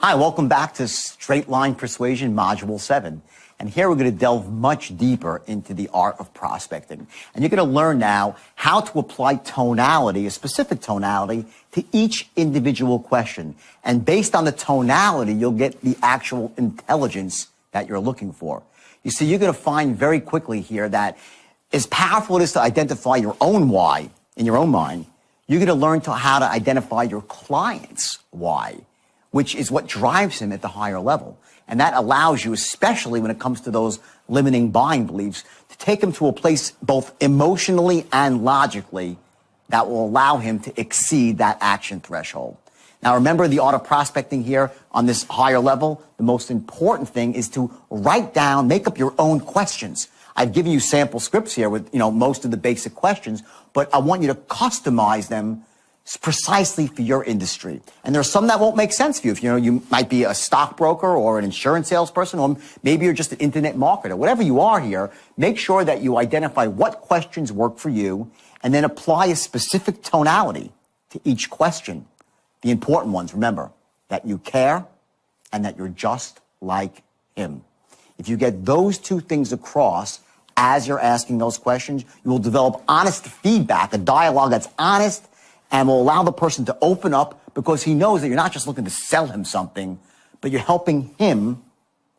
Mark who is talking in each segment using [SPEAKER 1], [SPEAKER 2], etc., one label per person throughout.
[SPEAKER 1] Hi, welcome back to Straight Line Persuasion Module 7. And here we're going to delve much deeper into the art of prospecting. And you're going to learn now how to apply tonality, a specific tonality, to each individual question. And based on the tonality, you'll get the actual intelligence that you're looking for. You see, you're going to find very quickly here that as powerful it is to identify your own why in your own mind, you're going to learn how to identify your client's why, which is what drives him at the higher level. And that allows you, especially when it comes to those limiting buying beliefs, to take him to a place both emotionally and logically that will allow him to exceed that action threshold. Now, remember the art of prospecting here on this higher level. The most important thing is to write down, make up your own questions. I've given you sample scripts here with, most of the basic questions, but I want you to customize them precisely for your industry. And there are some that won't make sense for you. If you might be a stockbroker or an insurance salesperson, or maybe you're just an internet marketer. Whatever you are here, make sure that you identify what questions work for you and then apply a specific tonality to each question. The important ones, remember, that you care and that you're just like him. If you get those two things across as you're asking those questions, you will develop honest feedback, a dialogue that's honest, and will allow the person to open up because he knows that you're not just looking to sell him something, but you're helping him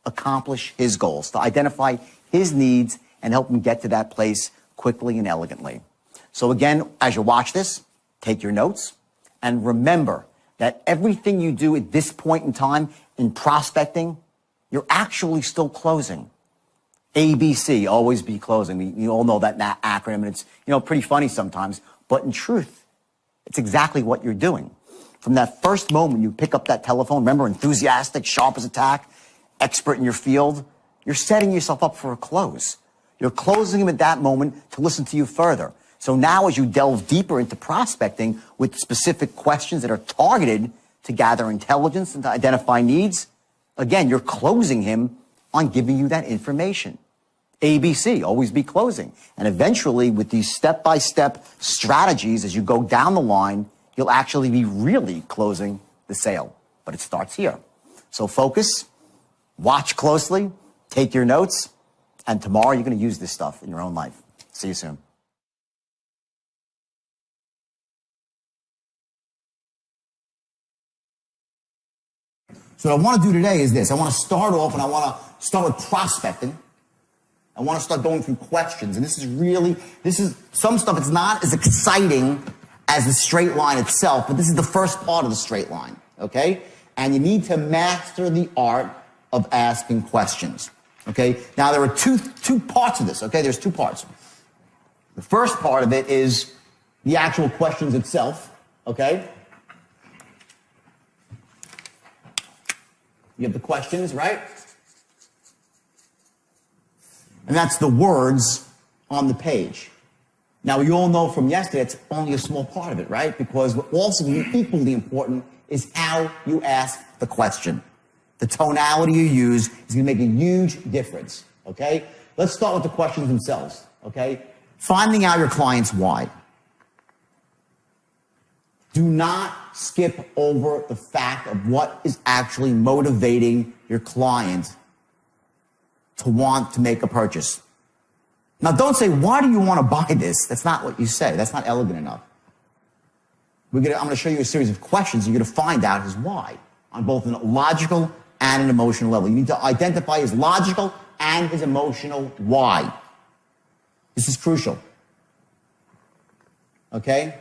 [SPEAKER 1] accomplish his goals, to identify his needs and help him get to that place quickly and elegantly. So again, as you watch this, take your notes and remember that everything you do at this point in time in prospecting, you're actually still closing. ABC, always be closing. You all know that acronym, and it's pretty funny sometimes, but in truth, it's exactly what you're doing. From that first moment you pick up that telephone, remember, enthusiastic, sharp as a tack, expert in your field, you're setting yourself up for a close. You're closing him at that moment to listen to you further. So now as you delve deeper into prospecting with specific questions that are targeted to gather intelligence and to identify needs, again, you're closing him on giving you that information. ABC, always be closing. And eventually, with these step-by-step strategies, as you go down the line, you'll actually be really closing the sale. But it starts here. So focus, watch closely, take your notes, and tomorrow you're going to use this stuff in your own life. See you soon. So what I want to do today is this. I want to start off, and I want to start with prospecting. I want to start going through questions. And this is some stuff, it's not as exciting as the straight line itself, but this is the first part of the straight line, okay? And you need to master the art of asking questions, okay? Now, there are two parts of this, okay? There's two parts. The first part of it is the actual questions itself, okay? You have the questions, right? And that's the words on the page. Now, you all know from yesterday, it's only a small part of it, right? Because what's also equally important is how you ask the question. The tonality you use is going to make a huge difference, okay? Let's start with the questions themselves, okay? Finding out your client's why. Do not skip over the fact of what is actually motivating your client to want to make a purchase. Now, don't say, why do you want to buy this? That's not what you say. That's not elegant enough. I'm going to show you a series of questions. You're going to find out his why on both a logical and an emotional level. You need to identify his logical and his emotional why. This is crucial. Okay?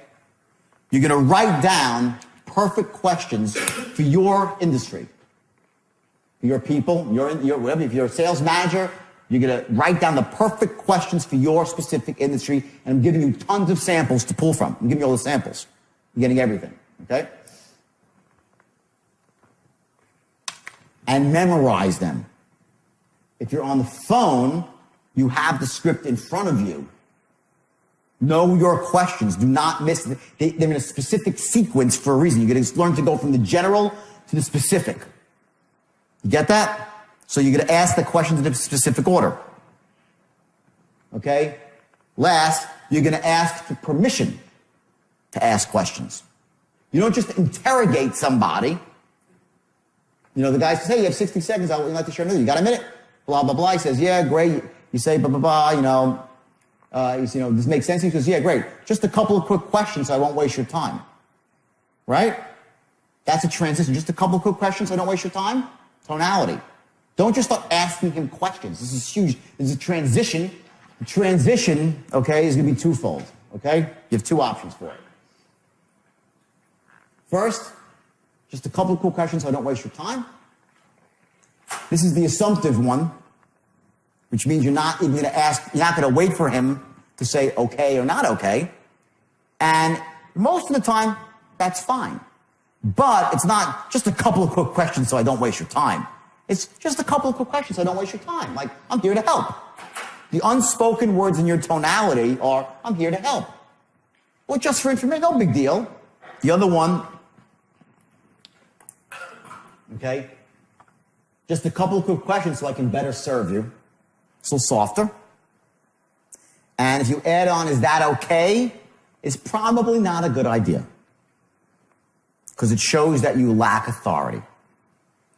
[SPEAKER 1] You're going to write down perfect questions for your industry. For your people, whatever. If you're a sales manager, you're going to write down the perfect questions for your specific industry, and I'm giving you tons of samples to pull from. I'm giving you all the samples. You're getting everything, okay? And memorize them. If you're on the phone, you have the script in front of you. Know your questions. Do not miss them. They're in a specific sequence for a reason. You're going to learn to go from the general to the specific. You get that? So you're going to ask the questions in a specific order. Okay? Last, you're going to ask for permission to ask questions. You don't just interrogate somebody. You know, the guy says, hey, you have 60 seconds. I would like to share with you. You got a minute? Blah, blah, blah. He says, yeah, great. You say, blah, blah, blah, you know, this makes sense. He says, yeah, great. Just a couple of quick questions so I won't waste your time. Right? That's a transition. Just a couple of quick questions so I don't waste your time. Tonality. Don't just start asking him questions. This is huge. This is a transition. The transition, okay, is going to be twofold. Okay? You have two options for it. First, just a couple of quick questions so I don't waste your time. This is the assumptive one, which means you're not even going to ask, you're not going to wait for him to say okay or not okay. And most of the time, that's fine. But it's not just a couple of quick questions so I don't waste your time. It's just a couple of quick questions so I don't waste your time. Like, I'm here to help. The unspoken words in your tonality are, I'm here to help. Well, just for information, no big deal. The other one, okay, just a couple of quick questions so I can better serve you. It's a little softer. And if you add on, is that okay? It's probably not a good idea. Because it shows that you lack authority.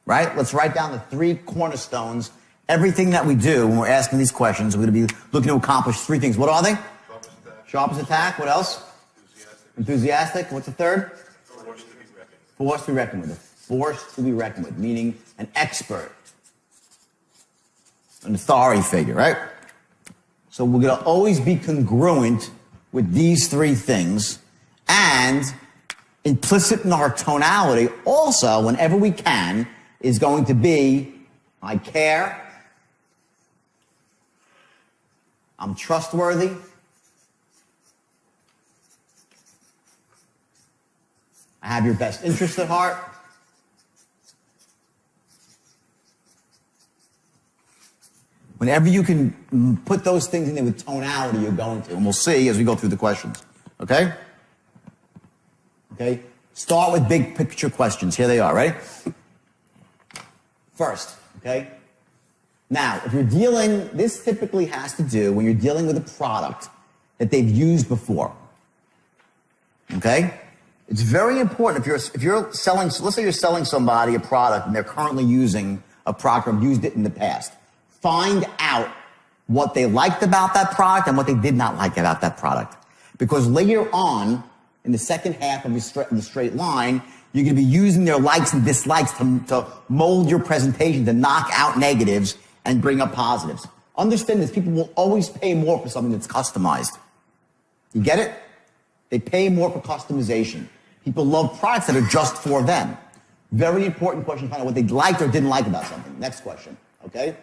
[SPEAKER 1] Right? Let's write down the three cornerstones. Everything that we do when we're asking these questions, we're going to be looking to accomplish three things. What are they?
[SPEAKER 2] Sharp as attack.
[SPEAKER 1] Sharp as attack. What else? Enthusiastic. What's the third?
[SPEAKER 2] Force to be reckoned with.
[SPEAKER 1] Force to be reckoned with. Force to be reckoned with, meaning an expert. An authority figure, right? So we're going to always be congruent with these three things. And implicit in our tonality also, whenever we can, is going to be, I care, I'm trustworthy, I have your best interest at heart, whenever you can put those things in there with tonality, you're going to, and we'll see as we go through the questions, okay? Okay? Start with big picture questions. Here they are, right? First, okay? Now, if you're dealing, this typically has to do when you're dealing with a product that they've used before. Okay? It's very important if you're selling, let's say you're selling somebody a product and they're currently using a product or used it in the past. Find out what they liked about that product and what they did not like about that product. Because later on, in the second half of the straight line, you're going to be using their likes and dislikes to mold your presentation, to knock out negatives and bring up positives. Understand this, people will always pay more for something that's customized. You get it? They pay more for customization. People love products that are just for them. Very important question to find out what they liked or didn't like about something. Next question, okay?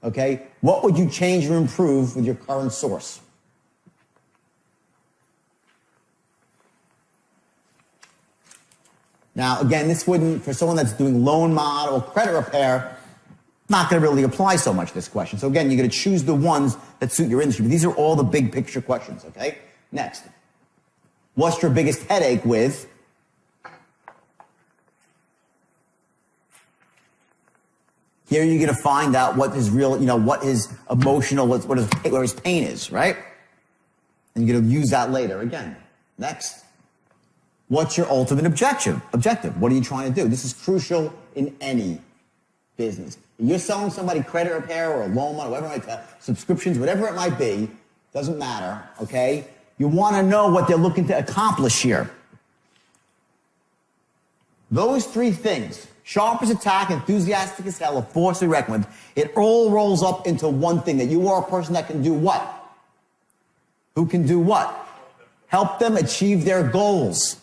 [SPEAKER 1] Okay, what would you change or improve with your current source? Now, again, this wouldn't, for someone that's doing loan mod or credit repair, not going to really apply so much, this question. So again, you're going to choose the ones that suit your industry. But these are all the big picture questions, okay? Next. What's your biggest headache with? Here you're going to find out what his real, what his emotional, where his pain is, right? And you're going to use that later again. Next. What's your ultimate objective? What are you trying to do? This is crucial in any business. If you're selling somebody credit repair or a loan, or whatever, subscriptions, whatever it might be, doesn't matter, okay? You want to know what they're looking to accomplish here. Those three things, sharp as attack, enthusiastic as hell, a force to be reckoned with, it all rolls up into one thing, that you are a person that can do what? Who can do what? Help them achieve their goals.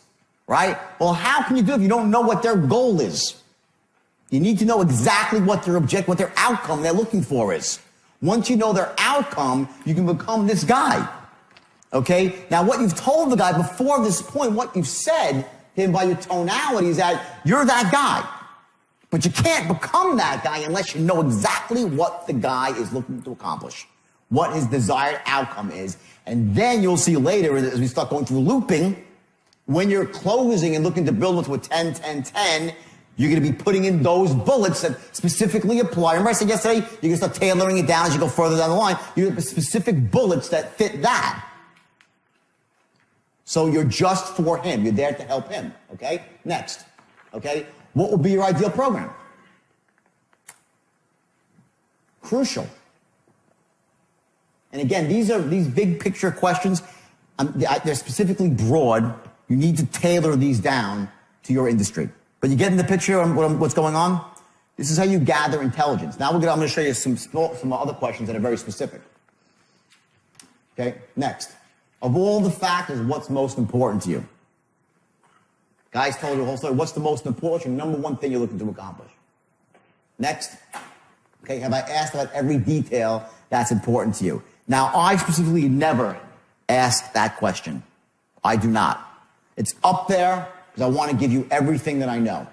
[SPEAKER 1] Right? Well, how can you do it if you don't know what their goal is? You need to know exactly what their objective, what their outcome they're looking for is. Once you know their outcome, you can become this guy. Okay? Now, what you've told the guy before this point, what you've said to him by your tonality is that you're that guy. But you can't become that guy unless you know exactly what the guy is looking to accomplish, what his desired outcome is. And then you'll see later, as we start going through looping, when you're closing and looking to build into a 10, 10, 10, you're going to be putting in those bullets that specifically apply. Remember I said yesterday, you're going to start tailoring it down as you go further down the line. You have specific bullets that fit that. So you're just for him. You're there to help him. Okay? Next. Okay? What would be your ideal program? Crucial. And again, these big picture questions, they're specifically broad. You need to tailor these down to your industry. But you getting the picture on what's going on? This is how you gather intelligence. Now I'm going to show you some other questions that are very specific. Okay, next. Of all the factors, what's most important to you? Guys told you the whole story. What's the most important, your number one thing you're looking to accomplish? Next. Okay, have I asked about every detail that's important to you? Now, I specifically never ask that question. I do not. It's up there because I want to give you everything that I know.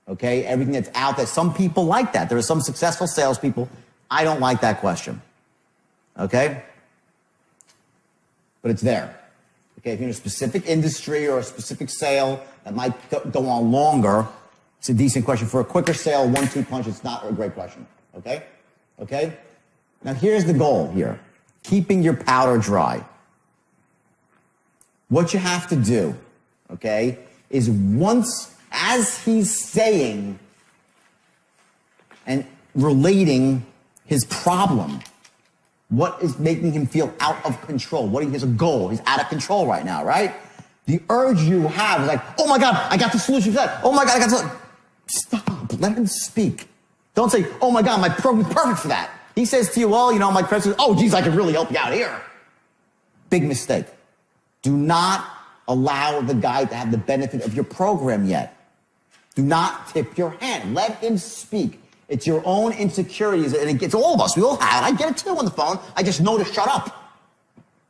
[SPEAKER 1] Okay, everything that's out there. Some people like that. There are some successful salespeople. I don't like that question. Okay? But it's there. Okay, if you're in a specific industry or a specific sale that might go on longer, it's a decent question. For a quicker sale, 1-2 punch, it's not a great question. Okay? Okay? Now here's the goal here. Keeping your powder dry. What you have to do, okay, is once, as he's saying and relating his problem, what is making him feel out of control? What he has a goal. He's out of control right now, right? The urge you have is like, oh my God, I got the solution for that. Oh my God, I got the solution. Stop. Let him speak. Don't say, oh my God, my program's perfect for that. He says to you, well, you know, my president, oh geez, I can really help you out here. Big mistake. Do not allow the guy to have the benefit of your program yet. Do not tip your hand. Let him speak. It's your own insecurities, and it gets all of us. We all have it. I get it too on the phone. I just know to shut up.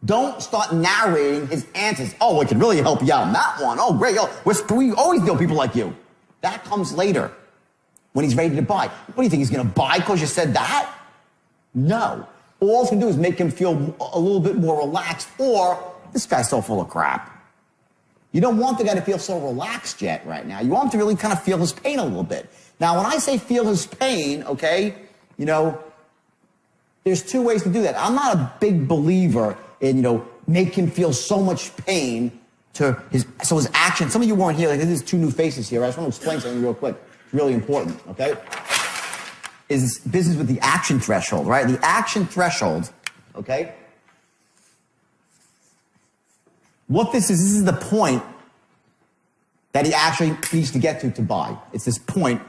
[SPEAKER 1] Don't start narrating his answers. Oh, it can really help you out in that one. Oh, great. Oh, we always deal with people like you. That comes later when he's ready to buy. What do you think? He's going to buy because you said that? No. All it's going to do is make him feel a little bit more relaxed, or this guy's so full of crap. You don't want the guy to feel so relaxed yet right now. You want him to really kind of feel his pain a little bit. Now, when I say feel his pain, okay, you know, there's two ways to do that. I'm not a big believer in, you know, make him feel so much pain to his action. Some of you weren't here. Like, there's two new faces here. I just want to explain something real quick. It's really important, okay? Is business with the action threshold, right? The action threshold, okay? What this is the point that he actually needs to get to buy. It's this point.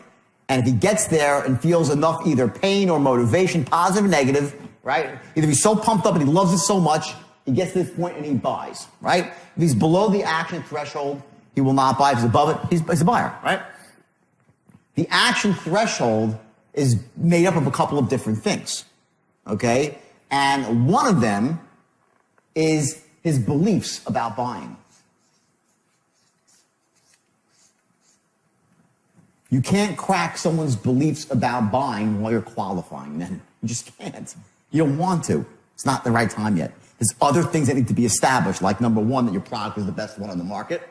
[SPEAKER 1] And if he gets there and feels enough either pain or motivation, positive or negative, right? Either he's so pumped up and he loves it so much, he gets to this point and he buys, right? If he's below the action threshold, he will not buy. If he's above it, he's a buyer, right? The action threshold is made up of a couple of different things, okay? And one of them is his beliefs about buying. You can't crack someone's beliefs about buying while you're qualifying them. You just can't. You don't want to. It's not the right time yet. There's other things that need to be established, like number one, that your product is the best one on the market,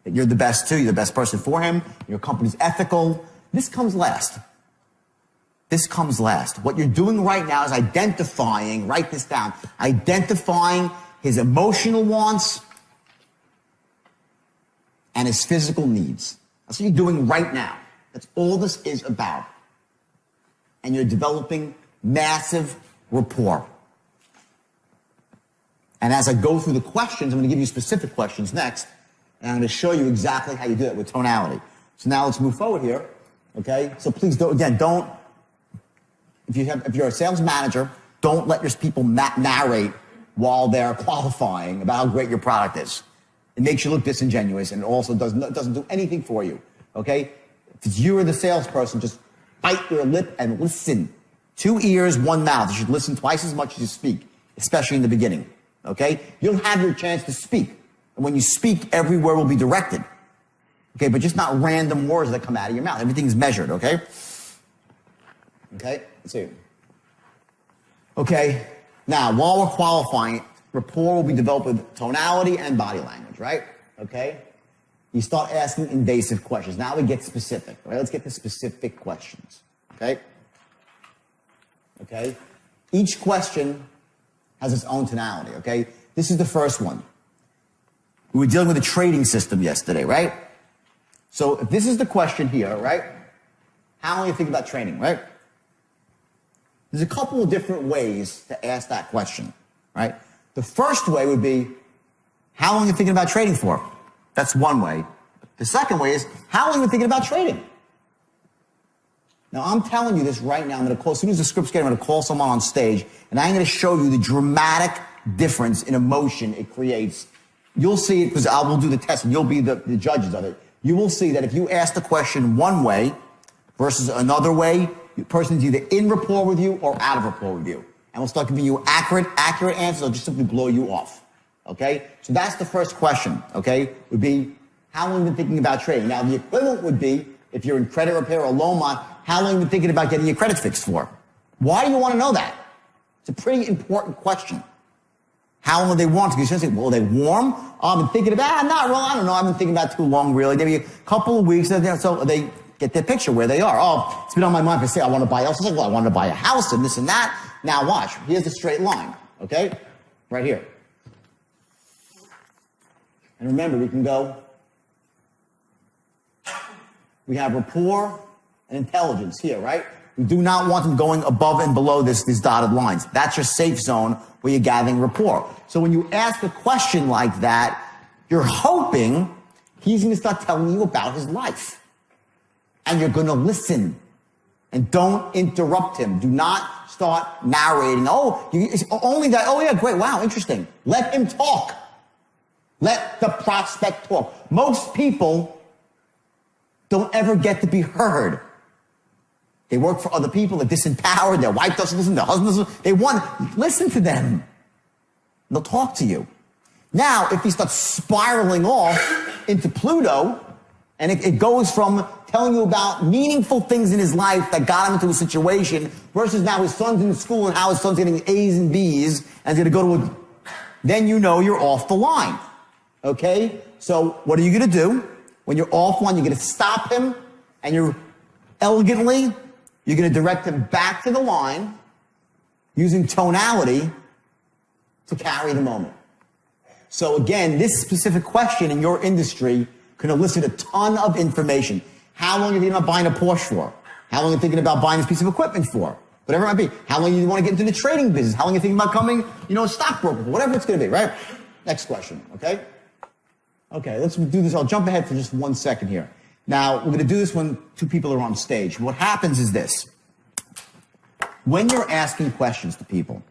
[SPEAKER 1] that you're the best too, you're the best person for him, your company's ethical. This comes last. This comes last. What you're doing right now is identifying, write this down, identifying his emotional wants and his physical needs. That's what you're doing right now. That's all this is about. And you're developing massive rapport. And as I go through the questions, I'm going to give you specific questions next, and I'm going to show you exactly how you do that with tonality. So now let's move forward here, okay? So please don't, if you're a sales manager, don't let your people narrate while they're qualifying about how great your product is. It makes you look disingenuous, and it also doesn't do anything for you, okay? If you are the salesperson, just bite your lip and listen. 2 ears, 1 mouth. You should listen twice as much as you speak, especially in the beginning, okay? You'll have your chance to speak. And when you speak, every word will be directed, okay? But just not random words that come out of your mouth. Everything's measured, okay? Okay, let's see. Okay, now, while we're qualifying, rapport will be developed with tonality and body language, right? Okay? You start asking invasive questions. Now we get specific, right? Let's get to specific questions, okay? Okay? Each question has its own tonality, okay? This is the first one. We were dealing with a trading system yesterday, right? So if this is the question here, right? How do you think about trading, right? There's a couple of different ways to ask that question, right? The first way would be, how long are you thinking about trading for? That's one way. The second way is, how long are you thinking about trading? Now, I'm telling you this right now. I'm going to call, as soon as the script's getting, I'm going to call someone on stage, and I'm going to show you the dramatic difference in emotion it creates. You'll see it, because I will do the test, and you'll be the judges of it. You will see that if you ask the question one way versus another way, the person's either in rapport with you or out of rapport with you. And we'll start giving you accurate answers, or just simply blow you off. Okay? So that's the first question, okay? Would be, how long have you been thinking about trading? Now, the equivalent would be, if you're in credit repair or loan mod, how long have you been thinking about getting your credit fixed for? Why do you want to know that? It's a pretty important question. How long do they want to? Because you're going to say, well, are they warm? I've been thinking about, not really, I don't know, I've been thinking about too long, really. Maybe a couple of weeks, so they get their picture where they are. Oh, it's been on my mind for say I want to buy a house. I was like, well, I want to buy a house and this and that. Now watch, here's the straight line, okay? Right here. And remember, we can go, we have rapport and intelligence here, right? We do not want them going above and below these dotted lines. That's your safe zone where you're gathering rapport. So when you ask a question like that, you're hoping he's going to start telling you about his life. And you're going to listen. And don't interrupt him. Do not start narrating. Oh, it's only that. Oh, yeah, great. Wow, interesting. Let him talk. Let the prospect talk. Most people don't ever get to be heard. They work for other people. They're disempowered. Their wife doesn't listen. Their husband doesn't listen. They want, listen to them. They'll talk to you. Now, if he starts spiraling off into Pluto, and it goes from telling you about meaningful things in his life that got him into a situation versus now his son's in school and how his son's getting A's and B's and he's going to go to then you know you're off the line. Okay? So what are you going to do? When you're off one, you're going to stop him and you're elegantly, you're going to direct him back to the line using tonality to carry the moment. So again, this specific question in your industry can elicit a ton of information. How long are you thinking about buying a Porsche for? How long are you thinking about buying this piece of equipment for? Whatever it might be. How long do you want to get into the trading business? How long are you thinking about becoming, a stockbroker? Whatever it's going to be, right? Next question, okay? Okay, let's do this. I'll jump ahead for just 1 second here. Now, we're going to do this when two people are on stage. What happens is this. When you're asking questions to people,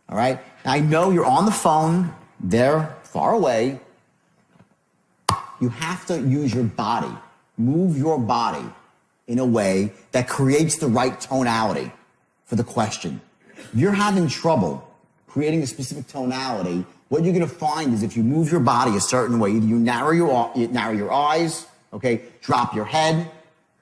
[SPEAKER 1] all right? Now, I know you're on the phone. They're far away. You have to use your body. Move your body in a way that creates the right tonality for the question. If you're having trouble creating a specific tonality, what you're going to find is if you move your body a certain way, either you narrow your eyes, okay, drop your head,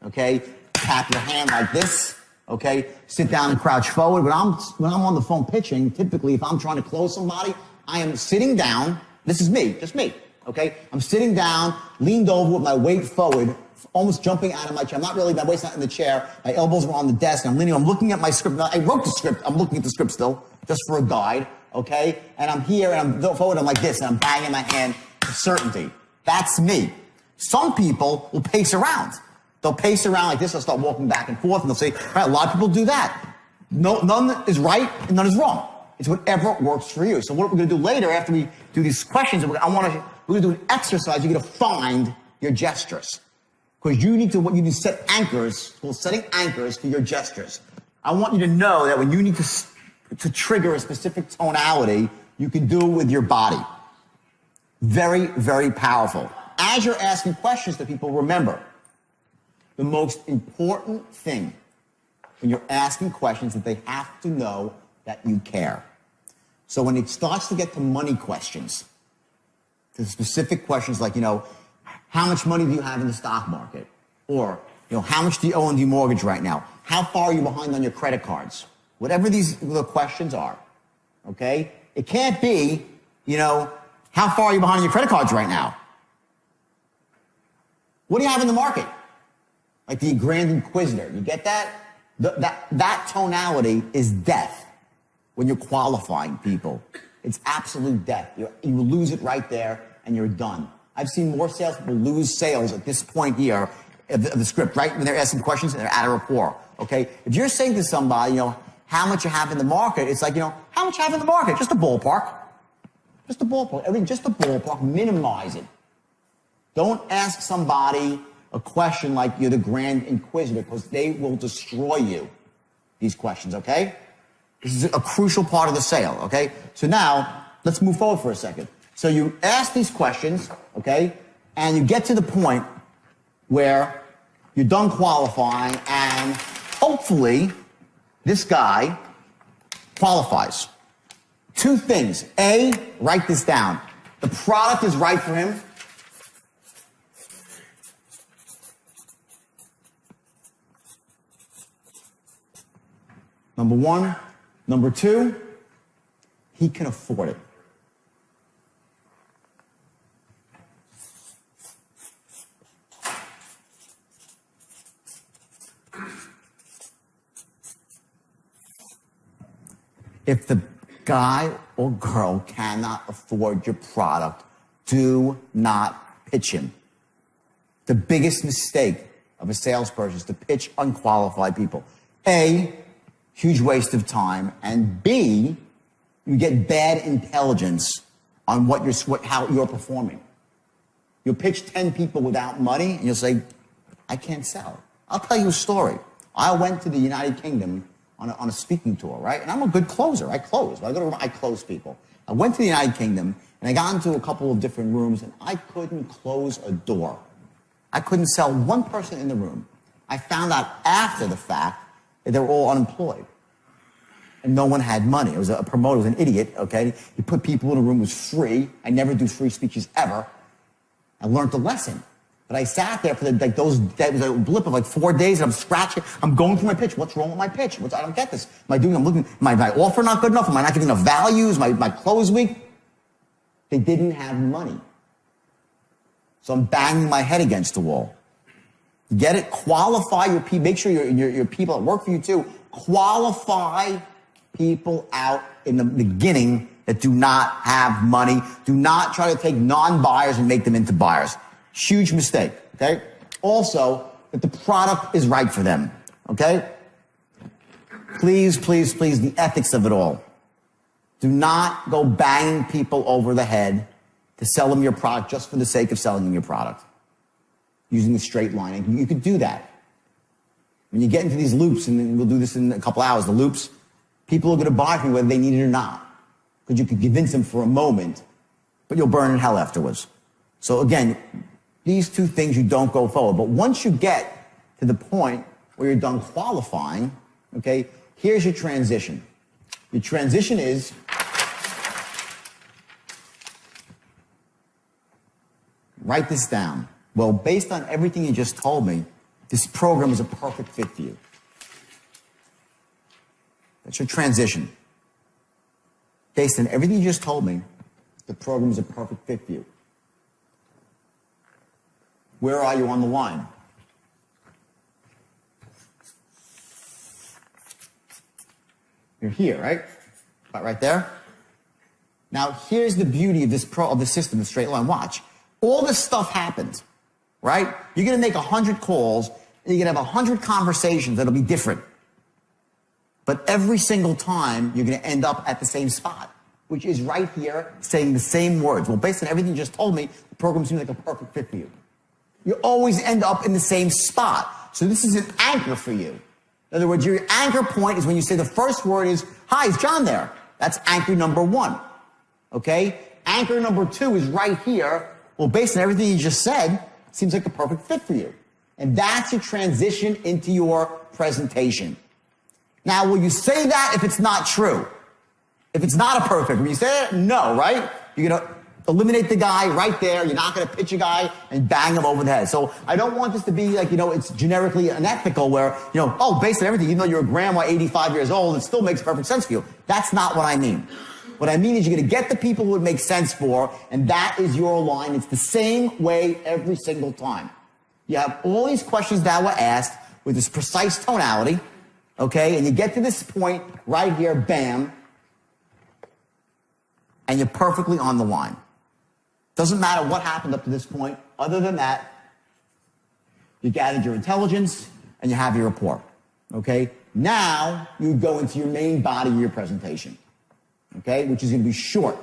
[SPEAKER 1] okay, tap your hand like this, okay, sit down and crouch forward. When I'm on the phone pitching, typically if I'm trying to close somebody, I am sitting down. This is me, just me, okay? I'm sitting down, leaned over with my weight forward, almost jumping out of my chair. My weight's not in the chair. My elbows are on the desk. I'm leaning, I'm looking at my script. Now, I wrote the script. I'm looking at the script still, just for a guide, okay? And I'm here, and I'm forward, I'm like this, and I'm banging my hand with certainty. That's me. Some people will pace around. They'll pace around like this. They'll start walking back and forth, and they'll say, all right, a lot of people do that. No, none is right, and none is wrong. It's whatever works for you. So what we're going to do later, after we do these questions, we're going to do an exercise. You're going to find your gestures. Because you need to set anchors, called setting anchors for your gestures. I want you to know that when you need to trigger a specific tonality, you can do it with your body. Very, very powerful. As you're asking questions to people, remember, the most important thing when you're asking questions is that they have to know that you care. So when it starts to get to money questions, to specific questions like, how much money do you have in the stock market? Or, how much do you owe on your mortgage right now? How far are you behind on your credit cards? Whatever the questions are, okay? It can't be, how far are you behind on your credit cards right now? What do you have in the market? Like the Grand Inquisitor. You get that? That tonality is death when you're qualifying people. It's absolute death. You lose it right there and you're done. I've seen more salespeople lose sales at this point here of the script, right? When they're asking questions and they're out of rapport, okay? If you're saying to somebody, how how much you have in the market. It's like, how much you have in the market? Just a ballpark. Just a ballpark. Everything, just a ballpark. Minimize it. Don't ask somebody a question like you're the Grand Inquisitor, because they will destroy you, these questions, okay? This is a crucial part of the sale, okay? So now, let's move forward for a second. So you ask these questions, okay? And you get to the point where you're done qualifying, and hopefully this guy qualifies. Two things. A, write this down. The product is right for him. Number one. Number two, he can afford it. If the guy or girl cannot afford your product, do not pitch him. The biggest mistake of a salesperson is to pitch unqualified people. A, huge waste of time, and B, you get bad intelligence on how you're performing. You'll pitch 10 people without money, and you'll say, I can't sell. I'll tell you a story. I went to the United Kingdom on a speaking tour, right? And I'm a good closer. I close. I close people. I went to the United Kingdom, and I got into a couple of different rooms, and I couldn't close a door. I couldn't sell one person in the room. I found out after the fact that they were all unemployed. And no one had money. It was a promoter, was an idiot, okay? He put people in a room, it was free. I never do free speeches ever. I learned the lesson. But I sat there for that was a blip of 4 days, and I'm scratching. I'm going through my pitch. What's wrong with my pitch? I don't get this. I'm looking, my offer not good enough? Am I not giving enough values? My close weak? They didn't have money. So I'm banging my head against the wall. Get it? Qualify your people. Make sure your people that work for you too. Qualify people out in the beginning that do not have money. Do not try to take non-buyers and make them into buyers. Huge mistake, okay? Also, that the product is right for them, okay? Please, please, please, the ethics of it all. Do not go banging people over the head to sell them your product just for the sake of selling them your product. Using a straight line. And you could do that. When you get into these loops, and we'll do this in a couple hours, the loops, people are going to buy from you whether they need it or not. Because you can convince them for a moment, but you'll burn in hell afterwards. So again, these two things you don't go forward. But once you get to the point where you're done qualifying, okay, here's your transition. Your transition is write this down. Well, based on everything you just told me, this program is a perfect fit for you. That's your transition. Based on everything you just told me, the program is a perfect fit for you. Where are you on the line? You're here, right? About right there. Now, here's the beauty of the system, the straight line. Watch. All this stuff happens, right? You're going to make 100 calls, and you're going to have 100 conversations that'll be different. But every single time, you're going to end up at the same spot, which is right here, saying the same words. Well, based on everything you just told me, the program seems like a perfect fit for you. You always end up in the same spot. So this is an anchor for you. In other words, your anchor point is when you say the first word is, hi, is John there? That's anchor number one. Okay? Anchor number two is right here. Well, based on everything you just said, it seems like a perfect fit for you. And that's your transition into your presentation. Now, will you say that if it's not true? If it's not a perfect, will you say that? No, right? You're going to eliminate the guy right there. You're not going to pitch a guy and bang him over the head. So I don't want this to be like, it's generically unethical where, based on everything, even though you're a grandma, 85 years old, it still makes perfect sense for you. That's not what I mean. What I mean is you're going to get the people who it makes sense for, and that is your line. It's the same way every single time. You have all these questions that were asked with this precise tonality, okay? And you get to this point right here, bam, and you're perfectly on the line. Doesn't matter what happened up to this point. Other than that, you gathered your intelligence and you have your rapport. Okay? Now, you go into your main body of your presentation. Okay? Which is going to be short.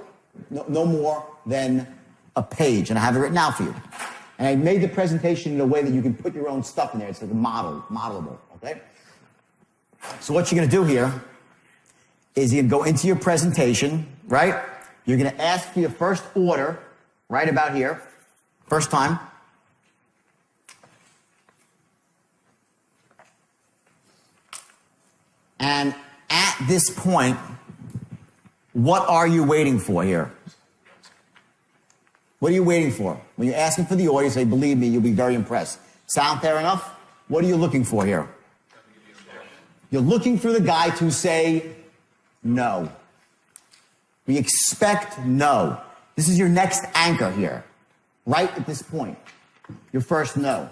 [SPEAKER 1] No more than a page. And I have it written out for you. And I made the presentation in a way that you can put your own stuff in there. It's like modelable. Okay? So what you're going to do here is you're going to go into your presentation, right? You're going to ask for your first order right about here. First time. And at this point, what are you waiting for here? What are you waiting for? When you're asking for the order, you say, believe me, you'll be very impressed. Sound fair enough? What are you looking for here? You're looking for the guy to say no. We expect no. This is your next anchor here, right at this point. Your first no.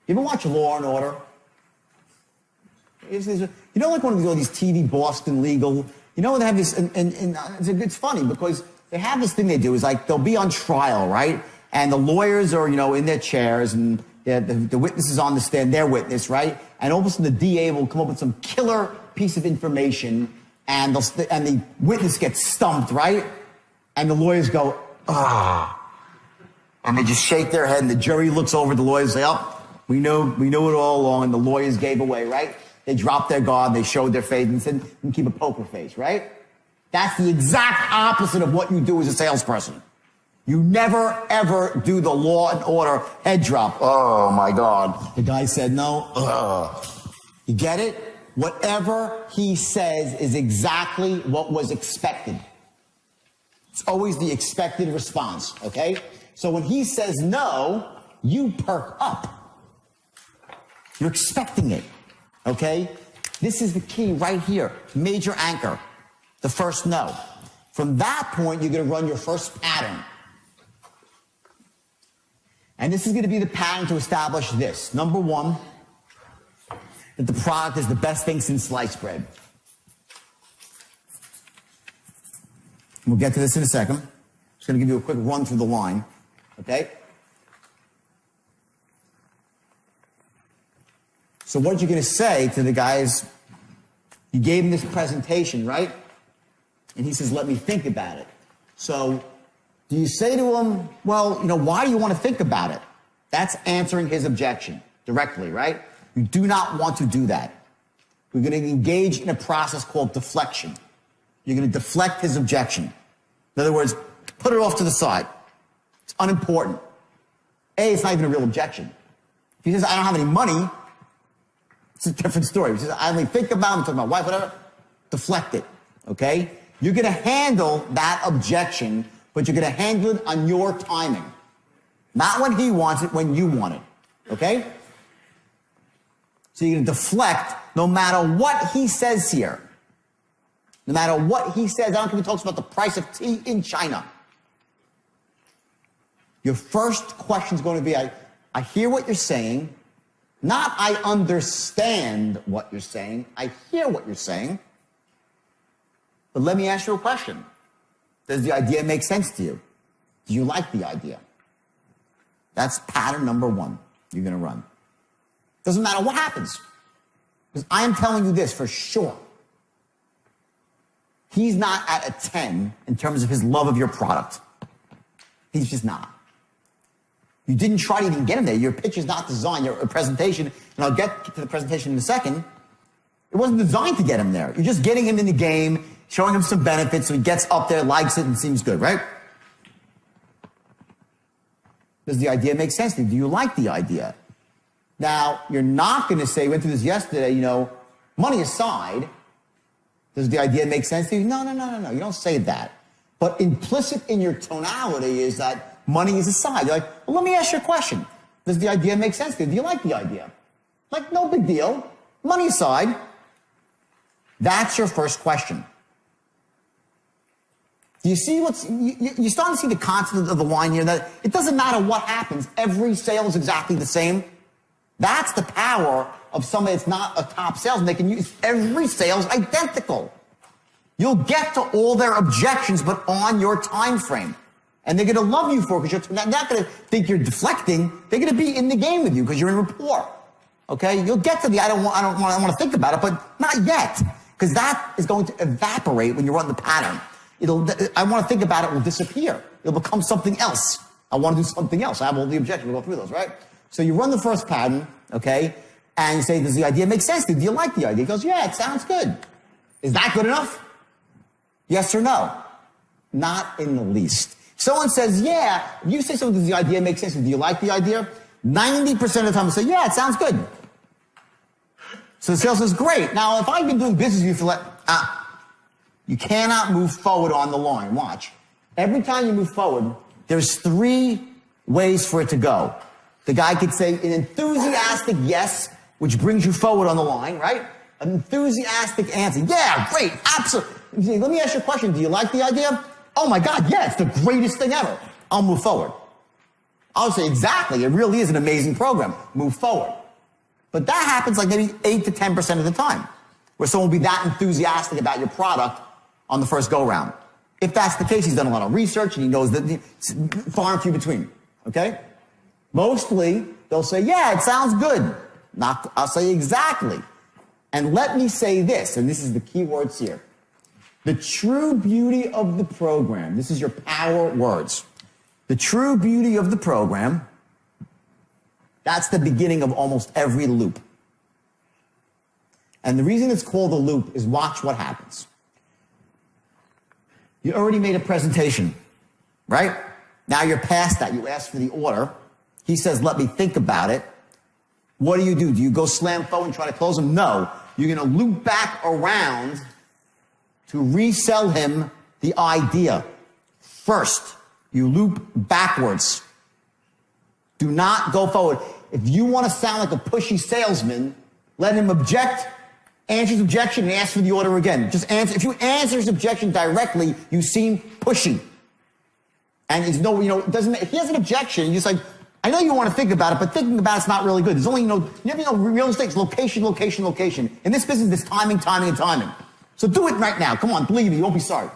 [SPEAKER 1] You ever watch Law and Order? You know, like one of these TV Boston Legal. You know, they have this, and it's funny because they have this thing they do is like they'll be on trial, right? And the lawyers are, in their chairs, and the witness is on the stand, their witness, right? And all of a sudden the DA will come up with some killer piece of information, and the witness gets stumped, right? And the lawyers go, ah. And they just shake their head, and the jury looks over at the lawyers and say, oh, we know it all along, and the lawyers gave away, right? They dropped their guard, they showed their face, and said, and keep a poker face, right? That's the exact opposite of what you do as a salesperson. You never, ever do the Law and Order head drop. Oh, my God. The guy said no. Ugh. You get it? Whatever he says is exactly what was expected. It's always the expected response, okay? So when he says no, you perk up. You're expecting it. Okay? This is the key right here. Major anchor. The first no. From that point, you're going to run your first pattern. And this is going to be the pattern to establish this. Number one, that the product is the best thing since sliced bread. We'll get to this in a second. I'm just going to give you a quick run through the line. Okay? So what you're going to say to the guys, you gave him this presentation, right? And he says, let me think about it. So do you say to him, well, why do you want to think about it? That's answering his objection directly, right? You do not want to do that. We're going to engage in a process called deflection. You're going to deflect his objection. In other words, put it off to the side. It's unimportant. It's not even a real objection. If he says, I don't have any money, it's a different story. He says, I only think about it, I'm talking about wife, whatever. Deflect it, okay? You're going to handle that objection, but you're going to handle it on your timing. Not when he wants it, when you want it, okay? So you're going to deflect no matter what he says here. No matter what he says, I don't care if he talks about the price of tea in China. Your first question is going to be, I hear what you're saying. Not I understand what you're saying. I hear what you're saying. But let me ask you a question. Does the idea make sense to you? Do you like the idea? That's pattern number one you're going to run. Doesn't matter what happens. Because I am telling you this for sure. He's not at a 10 in terms of his love of your product. He's just not. You didn't try to even get him there. Your pitch is not designed, your presentation, and I'll get to the presentation in a second. It wasn't designed to get him there. You're just getting him in the game, showing him some benefits so he gets up there, likes it, and seems good, right? Does the idea make sense to you? Do you like the idea? Now, you're not going to say, we went through this yesterday, money aside, does the idea make sense to you? No. You don't say that. But implicit in your tonality is that money is aside. You're like, well, let me ask you a question. Does the idea make sense to you? Do you like the idea? Like, no big deal. Money aside. That's your first question. Do you see you're starting to see the concept of the line here, that it doesn't matter what happens. Every sale is exactly the same. That's the power of somebody that's not a top salesman. They can use every sale is identical. You'll get to all their objections, but on your time frame. And they're going to love you for it because they're not going to think you're deflecting. They're going to be in the game with you because you're in rapport. Okay? You'll get to the I want to think about it, but not yet. Because that is going to evaporate when you run the pattern. I want to think about it will disappear. It'll become something else. I want to do something else. I have all the objections. We'll go through those, right? So you run the first pattern, okay? And you say, does the idea make sense? Do you like the idea? He goes, yeah, it sounds good. Is that good enough? Yes or no? Not in the least. Someone says, yeah, if you say something, does the idea make sense? Do you like the idea? 90% of the time, I say, yeah, it sounds good. So the sales says, great. Now, if I've been doing business with you for you cannot move forward on the line. Watch. Every time you move forward, there's 3 ways for it to go. The guy could say an enthusiastic yes, which brings you forward on the line, right? An enthusiastic answer. Yeah, great, absolutely. Let me ask you a question. Do you like the idea? Oh my God, yeah, it's the greatest thing ever. I'll move forward. I'll say, exactly, it really is an amazing program. Move forward. But that happens like maybe 8 to 10% of the time, where someone will be that enthusiastic about your product on the first go-round. If that's the case, he's done a lot of research and he knows that it's far and few between, okay? Mostly, they'll say, yeah, it sounds good. I'll say exactly. And let me say this, and this is the key words here. The true beauty of the program, this is your power words. The true beauty of the program, that's the beginning of almost every loop. And the reason it's called a loop is watch what happens. You already made a presentation, right? Now you're past that. You ask for the order. He says, let me think about it. What do? Do you go slam forward and try to close him? No. You're going to loop back around to resell him the idea. First, you loop backwards. Do not go forward. If you want to sound like a pushy salesman, let him object, answer his objection, and ask for the order again. Just answer. If you answer his objection directly, you seem pushy. And it's no, it doesn't. If he has an objection, you're just like, I know you want to think about it, but thinking about it's not really good. There's only, real estate is location, location, location. In this business, there's timing, timing, and timing. So do it right now. Come on, believe me, you won't be sorry.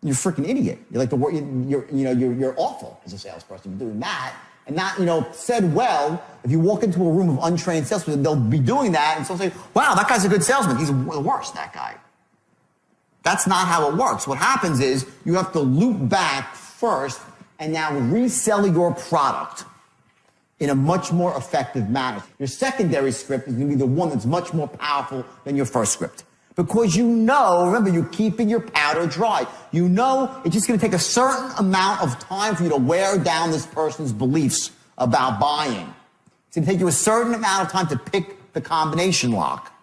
[SPEAKER 1] You're a freaking idiot. You're like you're awful as a salesperson. You're doing that. And not, said well, if you walk into a room of untrained salespeople, they'll be doing that, and so say, wow, that guy's a good salesman. He's the worst, that guy. That's not how it works. What happens is you have to loop back first and now resell your product in a much more effective manner. Your secondary script is going to be the one that's much more powerful than your first script. Because remember, you're keeping your powder dry. It's just going to take a certain amount of time for you to wear down this person's beliefs about buying. It's going to take you a certain amount of time to pick the combination lock.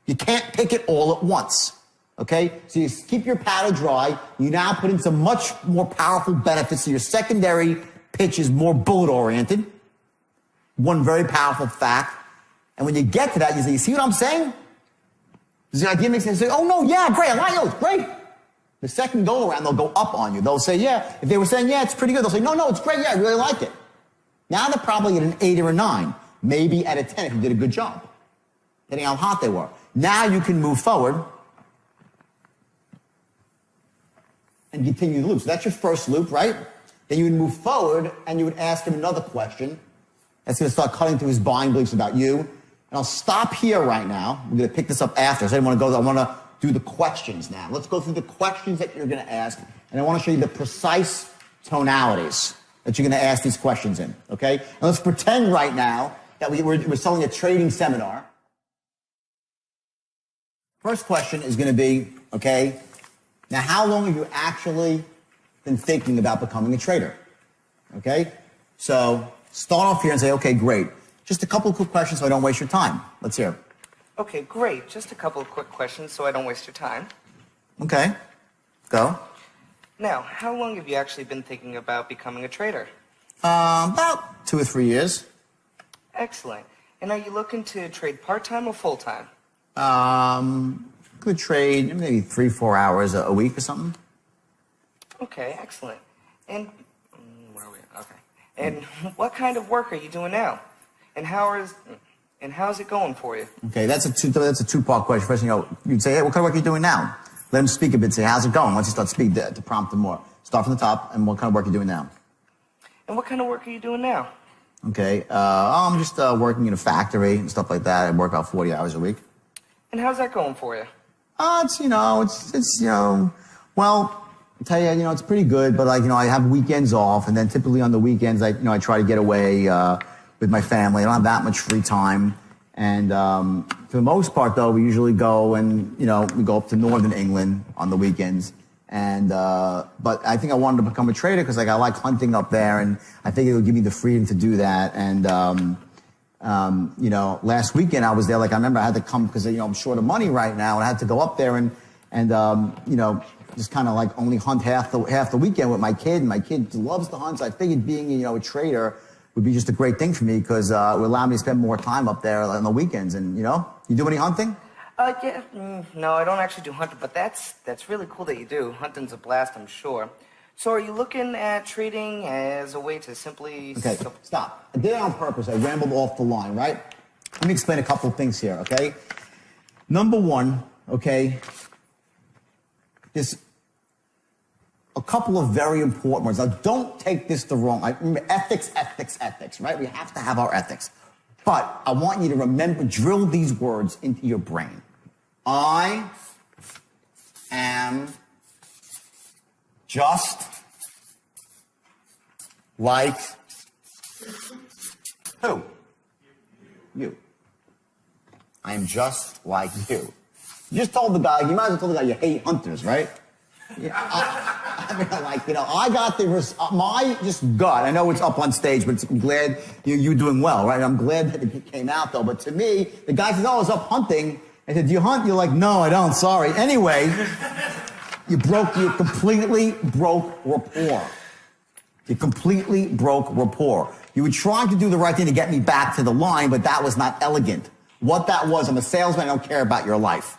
[SPEAKER 1] You can't pick it all at once. Okay? So you keep your powder dry. You now put in some much more powerful benefits. So your secondary pitch is more bullet-oriented. One very powerful fact. And when you get to that, you say, you see what I'm saying? Does the idea make sense? Say, oh, no, yeah, great, I like it, it's great. The second go-around, they'll go up on you. They'll say, yeah. If they were saying, yeah, it's pretty good, they'll say, no, it's great, yeah, I really like it. Now they're probably at an 8 or a 9, maybe at a 10 if you did a good job, depending on how hot they were. Now you can move forward and continue the loop. So that's your first loop, right? Then you would move forward and you would ask him another question. That's going to start cutting through his buying beliefs about you. And I'll stop here right now. We're going to pick this up after. So I want to do the questions now. Let's go through the questions that you're going to ask. And I want to show you the precise tonalities that you're going to ask these questions in. Okay? And let's pretend right now that we're selling a trading seminar. First question is going to be, okay, now how long have you actually been thinking about becoming a trader? Okay? So start off here and say, okay, great. Just a couple of quick questions so I don't waste your time. Let's hear.
[SPEAKER 3] Okay, great. Just a couple of quick questions so I don't waste your time.
[SPEAKER 1] Okay. Go.
[SPEAKER 3] Now, how long have you actually been thinking about becoming a trader?
[SPEAKER 1] About 2 or 3 years.
[SPEAKER 3] Excellent. And are you looking to trade part-time or full-time?
[SPEAKER 1] Could trade maybe 3-4 hours a week or something.
[SPEAKER 3] Okay, excellent. And where are we? Okay. And what kind of work are you doing now? And how's it going for you? Okay,
[SPEAKER 1] that's a two-part question. First thing you'd say, hey, what kind of work are you doing now? Let him speak a bit. Say, how's it going? Once you start speaking to prompt him more. Start from the top, and what kind of work are you doing now?
[SPEAKER 3] And what kind of work are you doing now?
[SPEAKER 1] Okay. I'm just working in a factory and stuff like that. I work about 40 hours a week.
[SPEAKER 3] And how's that going for you?
[SPEAKER 1] Well, I'll tell you, it's pretty good, but I have weekends off, and then typically on the weekends, I try to get away, with my family. I don't have that much free time. And, for the most part though, we usually go and, we go up to northern England on the weekends. And, but I think I wanted to become a trader because I like hunting up there, and I think it would give me the freedom to do that. And, last weekend I was there, I remember I had to come because, I'm short of money right now, and I had to go up there and just kind of only hunt half the weekend with my kid. And my kid loves to hunt, so I figured being, a trader would be just a great thing for me because it would allow me to spend more time up there on the weekends. And, you do any hunting?
[SPEAKER 3] Yeah, no, I don't actually do hunting, but that's really cool that you do. Hunting's a blast, I'm sure. So are you looking at trading as a way to simply...
[SPEAKER 1] Okay, stop. I did it on purpose. I rambled off the line, right? Let me explain a couple of things here, okay? Number one, okay, there's a couple of very important words. Now, don't take this the wrong... remember, ethics, right? We have to have our ethics. But I want you to remember, drill these words into your brain. I am just like who? You. I am just like you. You just told the guy, you might as well tell the guy you hate hunters, right? Yeah, I got my just gut. I know it's up on stage, but I'm glad you're doing well, right? I'm glad that it came out, though. But to me, the guy says, I was up hunting. I said, do you hunt? You're like, no, I don't, sorry. Anyway, you completely broke rapport. You completely broke rapport. You were trying to do the right thing to get me back to the line, but that was not elegant. What that was, I'm a salesman, I don't care about your life.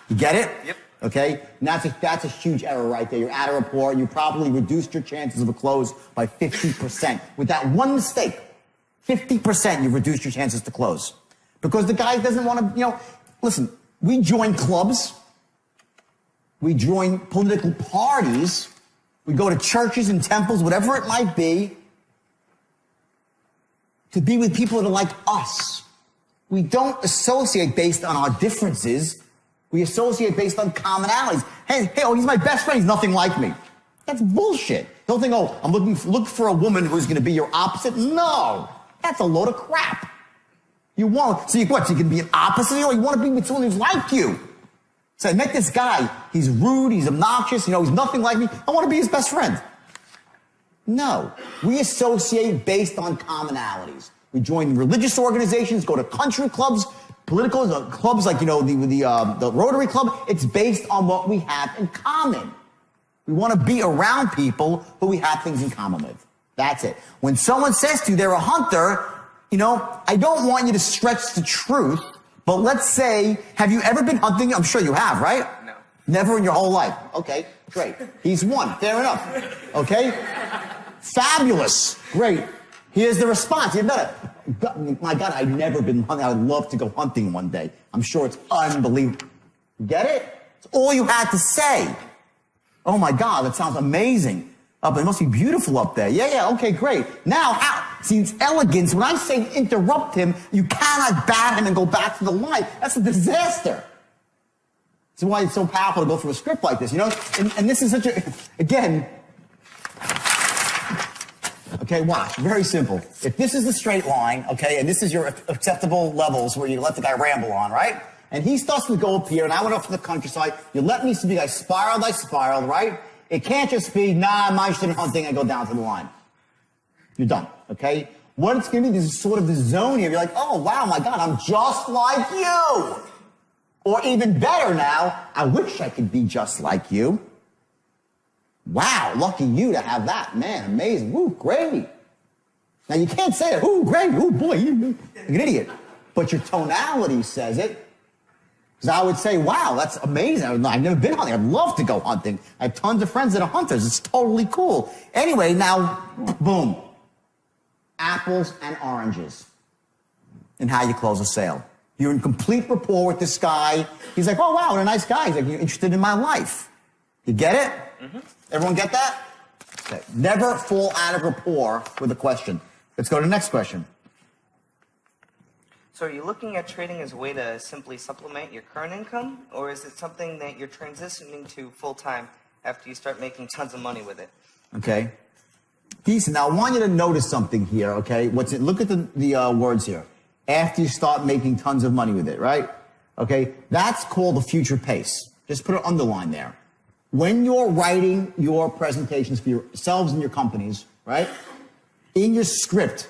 [SPEAKER 1] You get it?
[SPEAKER 3] Yep.
[SPEAKER 1] Okay? And that's a huge error right there. You're out of rapport. You probably reduced your chances of a close by 50%. With that one mistake, 50% you've reduced your chances to close. Because the guy doesn't want to, listen, we join clubs. We join political parties. We go to churches and temples, whatever it might be, to be with people that are like us. We don't associate based on our differences. We associate based on commonalities. Hey, he's my best friend. He's nothing like me. That's bullshit. Don't think, I'm looking for a woman who's going to be your opposite. No, that's a load of crap. You want, so you can be an opposite, or you want to be with someone who's like you. So I met this guy. He's rude. He's obnoxious. He's nothing like me. I want to be his best friend. No, we associate based on commonalities. We join religious organizations, go to country clubs, political clubs like, the Rotary Club. It's based on what we have in common. We want to be around people who we have things in common with. That's it. When someone says to you they're a hunter, I don't want you to stretch the truth, but let's say, have you ever been hunting? I'm sure you have, right?
[SPEAKER 3] No.
[SPEAKER 1] Never in your whole life. Okay, great. He's one. Fair enough. Okay? Fabulous. Great. Here's the response. You better. My God, I've never been hunting. I would love to go hunting one day. I'm sure it's unbelievable. Get it? It's all you had to say. Oh my God, that sounds amazing. It must be beautiful up there. Yeah, okay, great. Now, see, it's elegance. When I say interrupt him, you cannot bat him and go back to the line. That's a disaster. That's why it's so powerful to go through a script like this, And this is such a, again, okay, watch. Very simple. If this is the straight line, okay, and this is your acceptable levels where you let the guy ramble on, right? And he starts to go up here, and I went off to the countryside. You let me speak. I spiraled, right? It can't just be, I'm not interested in hunting. I go down to the line. You're done, okay? What it's going to be is sort of the zone here. You're like, oh, wow, my God, I'm just like you. Or even better now, I wish I could be just like you. Wow, lucky you to have that. Man, amazing. Ooh, great. Now, you can't say it. Ooh, great. Ooh, boy, you're an idiot. But your tonality says it. Because I would say, wow, that's amazing. I've never been hunting. I'd love to go hunting. I have tons of friends that are hunters. It's totally cool. Anyway, now, boom. Apples and oranges in how you close a sale. You're in complete rapport with this guy. He's like, oh, wow, what a nice guy. He's like, you're interested in my life. You get it? Mm-hmm. Everyone get that? Okay. Never fall out of rapport with a question. Let's go to the next question.
[SPEAKER 3] So are you looking at trading as a way to simply supplement your current income, or is it something that you're transitioning to full-time after you start making tons of money with it?
[SPEAKER 1] Okay. Decent. Now, I want you to notice something here, okay? Look at the words here. After you start making tons of money with it, right? Okay? That's called the future pace. Just put an underline there. When you're writing your presentations for yourselves and your companies, right? In your script,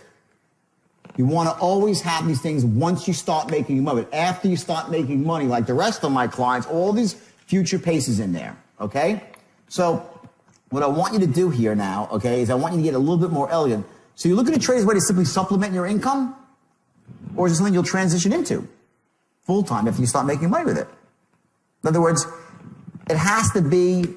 [SPEAKER 1] you want to always have these things once you start making money. After you start making money, like the rest of my clients, all these future paces in there, okay? So what I want you to do here now, okay, is I want you to get a little bit more elegant. So you're looking at trade as a way to simply supplement your income, or is it something you'll transition into full-time after you start making money with it? In other words, it has to be,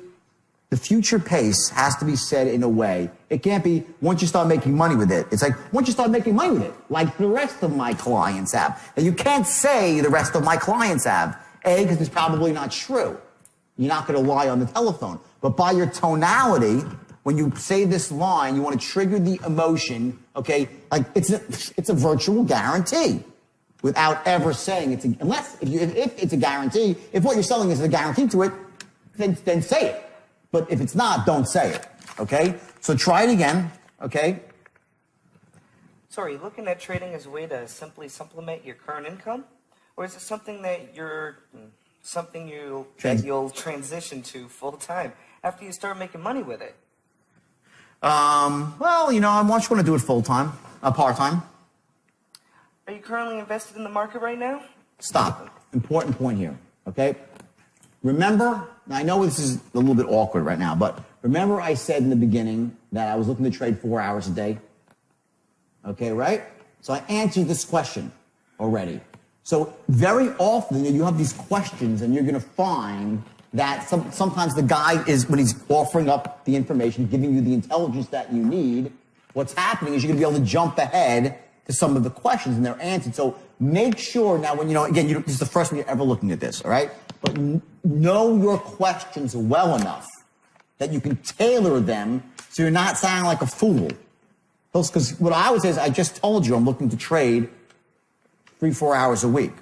[SPEAKER 1] the future pace has to be said in a way. It can't be once you start making money with it. It's like once you start making money with it, like the rest of my clients have. And you can't say the rest of my clients have. A, because it's probably not true. You're not going to lie on the telephone. But by your tonality, when you say this line, you want to trigger the emotion, okay? Like it's a virtual guarantee without ever saying it's if it's a guarantee, if what you're selling is a guarantee to it, then say it. But if it's not, don't say it, okay? So try it again, okay?
[SPEAKER 3] So are you looking at trading as a way to simply supplement your current income? Or is it something that you'll transition to full time after you start making money with it?
[SPEAKER 1] Well, you know, I want you to do it full time, part time.
[SPEAKER 3] Are you currently invested in the market right now?
[SPEAKER 1] Stop. Important point here, okay? Remember, now I know this is a little bit awkward right now, but remember I said in the beginning that I was looking to trade 4 hours a day? Okay, right? So I answered this question already. So very often you have these questions and you're going to find that sometimes the guy is, when he's offering up the information, giving you the intelligence that you need, what's happening is you're going to be able to jump ahead to some of the questions and they're answered. So make sure now when, again, this is the first time you're ever looking at this, all right? But know your questions well enough that you can tailor them so you're not sounding like a fool. Because what I would say is, I just told you I'm looking to trade 3-4 hours a week,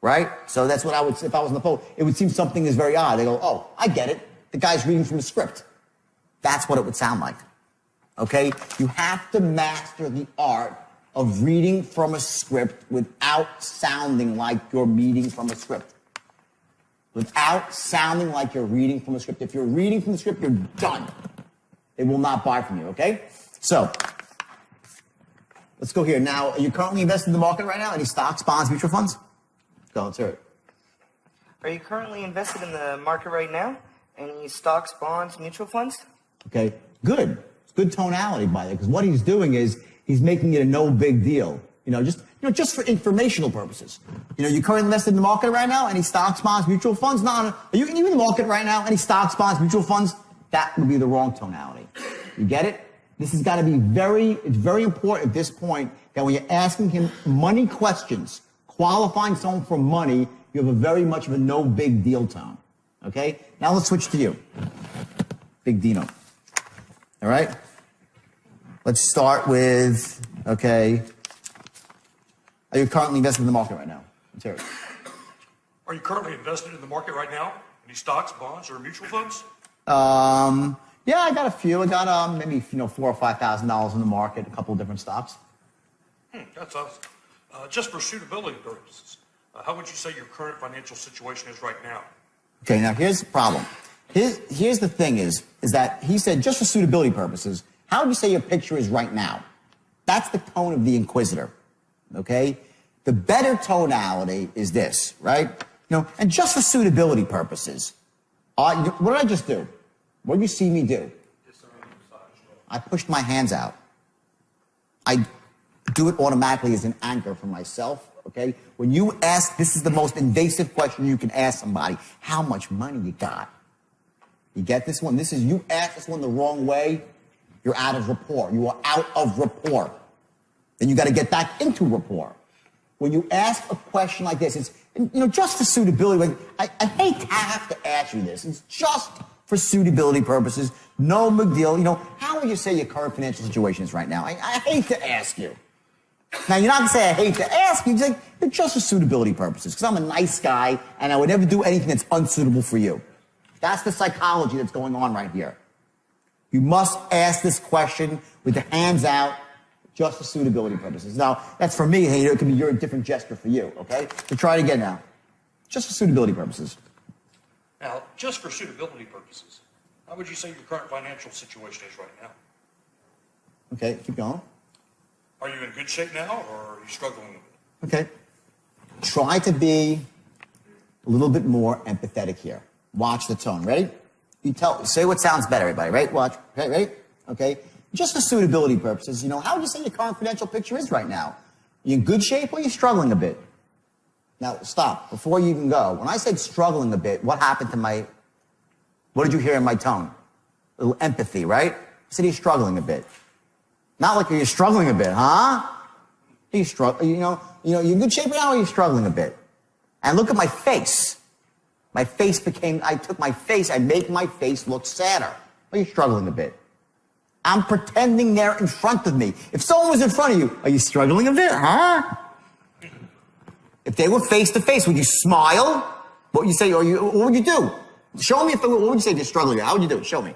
[SPEAKER 1] right? So that's what I would say if I was on the phone. It would seem something is very odd. They go, oh, I get it. The guy's reading from a script. That's what it would sound like, okay? You have to master the art of reading from a script without sounding like you're reading from a script. Without sounding like you're reading from a script. If you're reading from the script, you're done. They will not buy from you, okay? So, let's go here. Now, are you currently invested in the market right now? Any stocks, bonds, mutual funds? Go, let's hear it.
[SPEAKER 3] Are you currently invested in the market right now? Any stocks, bonds, mutual funds?
[SPEAKER 1] Okay, good. It's good tonality by that, because what he's doing is he's making it a no big deal. Just for informational purposes. You currently invested in the market right now? Any stocks, bonds, mutual funds? No. Are you in the market right now? Any stocks, bonds, mutual funds? That would be the wrong tonality. You get it? This has got to be it's very important at this point that when you're asking him money questions, qualifying someone for money, you have a very much of a no big deal tone. Okay? Now let's switch to you. Big Dino. All right? Let's start with, okay. Are you currently invested in the market right now? Let's hear it.
[SPEAKER 2] Are you currently invested in the market right now? Any stocks, bonds, or mutual funds?
[SPEAKER 1] Yeah, I got a few. I got maybe $4,000 or $5,000 in the market, a couple of different stocks.
[SPEAKER 2] That's awesome. Just for suitability purposes, how would you say your current financial situation is right now?
[SPEAKER 1] Okay, now here's the problem. Here's the thing is that he said just for suitability purposes, how would you say your picture is right now? That's the tone of the inquisitor. Okay? The better tonality is this, right? And just for suitability purposes, what did I just do? What did you see me do? I pushed my hands out. I do it automatically as an anchor for myself, okay? When you ask, this is the most invasive question you can ask somebody, how much money you got? You get this one? You ask this one the wrong way, you're out of rapport. You are out of rapport. Then you got to get back into rapport. When you ask a question like this, it's, just for suitability. I hate to have to ask you this. It's just for suitability purposes. No big deal. You know, how would you say your current financial situation is right now? I hate to ask you. Now, you're not going to say I hate to ask you. You're like, it's just for suitability purposes, because I'm a nice guy, and I would never do anything that's unsuitable for you. That's the psychology that's going on right here. You must ask this question with the hands out, just for suitability purposes. Now, that's for me. Hey, it could be a different gesture for you, okay? So try it again now. Just for suitability purposes.
[SPEAKER 2] Now, just for suitability purposes, how would you say your current financial situation is right now?
[SPEAKER 1] Okay, keep going.
[SPEAKER 2] Are you in good shape now, or are you struggling with it?
[SPEAKER 1] Okay. Try to be a little bit more empathetic here. Watch the tone. Ready? Say what sounds better, everybody. Right? Watch. Okay, ready? Okay. Just for suitability purposes, you know, how would you say your current financial picture is right now? You in good shape or are you struggling a bit? Now, stop. Before you even go, when I said struggling a bit, what happened to what did you hear in my tone? A little empathy, right? I said you're struggling a bit. Not like you're struggling a bit, huh? You know, you're in good shape right now or you're struggling a bit? And look at my face. I took my face, I make my face look sadder. Are you struggling a bit? I'm pretending they're in front of me. If someone was in front of you, are you struggling a bit, huh? If they were face to face, would you smile? What would you say? What would you do? Show me what would you say if you're struggling? How would you do it? Show me.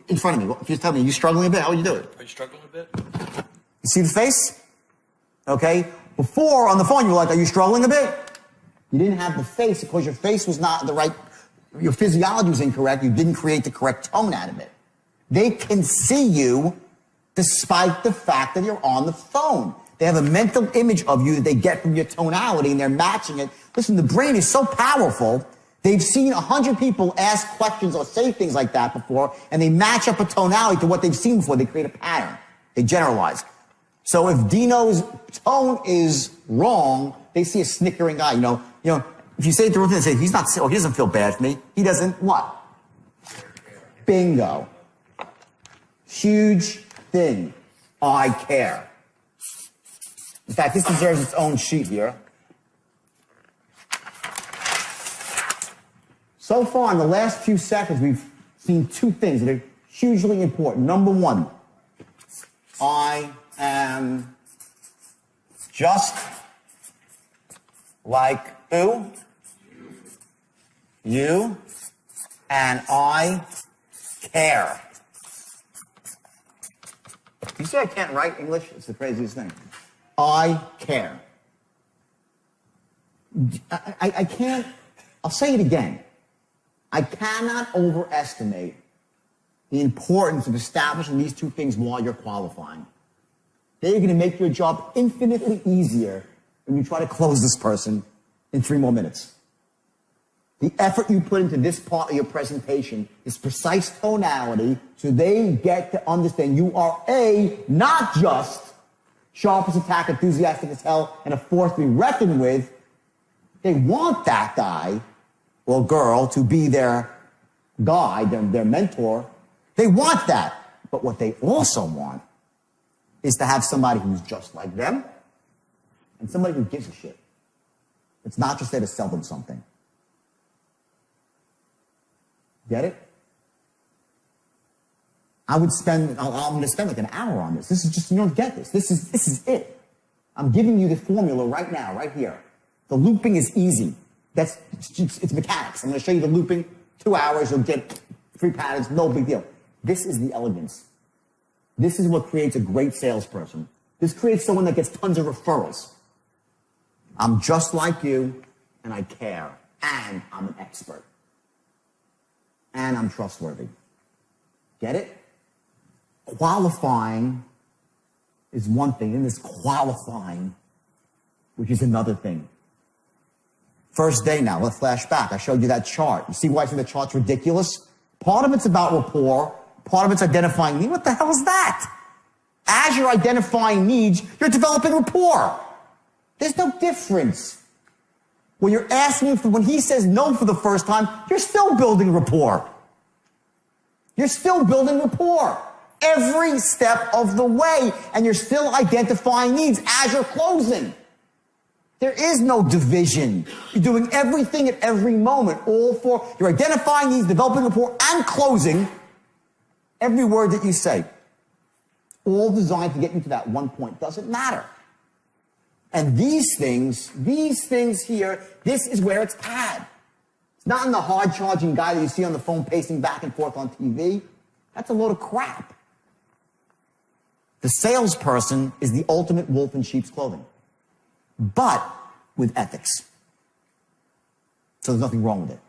[SPEAKER 1] In front of me. If you tell me you're struggling a bit, how would you do it?
[SPEAKER 2] Are you struggling a bit?
[SPEAKER 1] You see the face? Okay. Before on the phone, you were like, are you struggling a bit? You didn't have the face because your face was not the right, your physiology was incorrect. You didn't create the correct tone out of it. They can see you despite the fact that you're on the phone. They have a mental image of you that they get from your tonality and they're matching it. Listen, the brain is so powerful. They've seen 100 people ask questions or say things like that before, and they match up a tonality to what they've seen before. They create a pattern. They generalize. So if Dino's tone is wrong, they see a snickering guy. You know, if you say to him, they say, he doesn't feel bad for me. He doesn't what? Bingo. Huge thing. I care. In fact, this deserves its own sheet here. So far, in the last few seconds, we've seen two things that are hugely important. Number one, I am just like who? You. And I care. You say I can't write English? It's the craziest thing. I care. I can't, I'll say it again. I cannot overestimate the importance of establishing these two things while you're qualifying. They're going to make your job infinitely easier when you try to close this person in 3 more minutes. The effort you put into this part of your presentation is precise tonality so they get to understand you are not just sharp as a tack, enthusiastic as hell, and a force to be reckoned with. They want that guy or girl to be their guide, their mentor. They want that. But what they also want is to have somebody who's just like them and somebody who gives a shit. It's not just there to sell them something. Get it? I'm going to spend like an hour on this. This is just, you don't get this. This is it. I'm giving you the formula right now, right here. The looping is easy. It's mechanics. I'm going to show you the looping. 2 hours, you'll get 3 patterns, no big deal. This is the elegance. This is what creates a great salesperson. This creates someone that gets tons of referrals. I'm just like you, and I care, and I'm an expert. And I'm trustworthy. Get it? Qualifying is one thing, and this qualifying, which is another thing. First day now, let's flash back. I showed you that chart. You see why I think the chart's ridiculous? Part of it's about rapport, part of it's identifying needs. What the hell is that? As you're identifying needs, you're developing rapport. There's no difference. When you're asking when he says no for the first time, you're still building rapport. You're still building rapport every step of the way, and you're still identifying needs as you're closing. There is no division. You're doing everything at every moment, all for, you're identifying needs, developing rapport, and closing Every word that you say, all designed to get you to that one point. Doesn't matter. And these things here, this is where it's at. It's not in the hard-charging guy that you see on the phone pacing back and forth on TV. That's a load of crap. The salesperson is the ultimate wolf in sheep's clothing, but with ethics. So there's nothing wrong with it.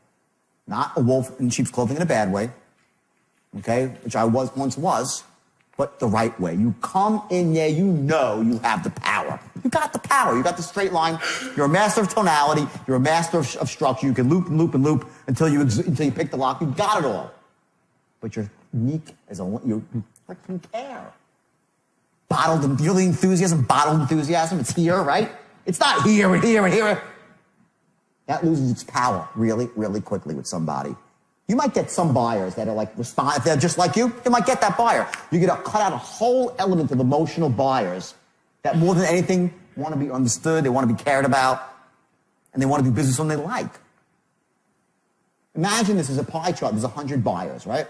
[SPEAKER 1] Not a wolf in sheep's clothing in a bad way, okay, which I once was, but the right way. You come in there, you know you have the power. You got the power. You got the straight line. You're a master of tonality. You're a master of structure. You can loop and loop and loop until you pick the lock. You got it all. But you're unique as you freaking care. Bottled, you know the enthusiasm, bottled enthusiasm? It's here, right? It's not here and here and here. That loses its power really, really quickly with somebody. You might get some buyers that are like if they're just like you might get that buyer. You're going to cut out a whole element of emotional buyers that more than anything want to be understood, they want to be cared about, and they want to do business when they like. Imagine this is a pie chart. There's 100 buyers, right?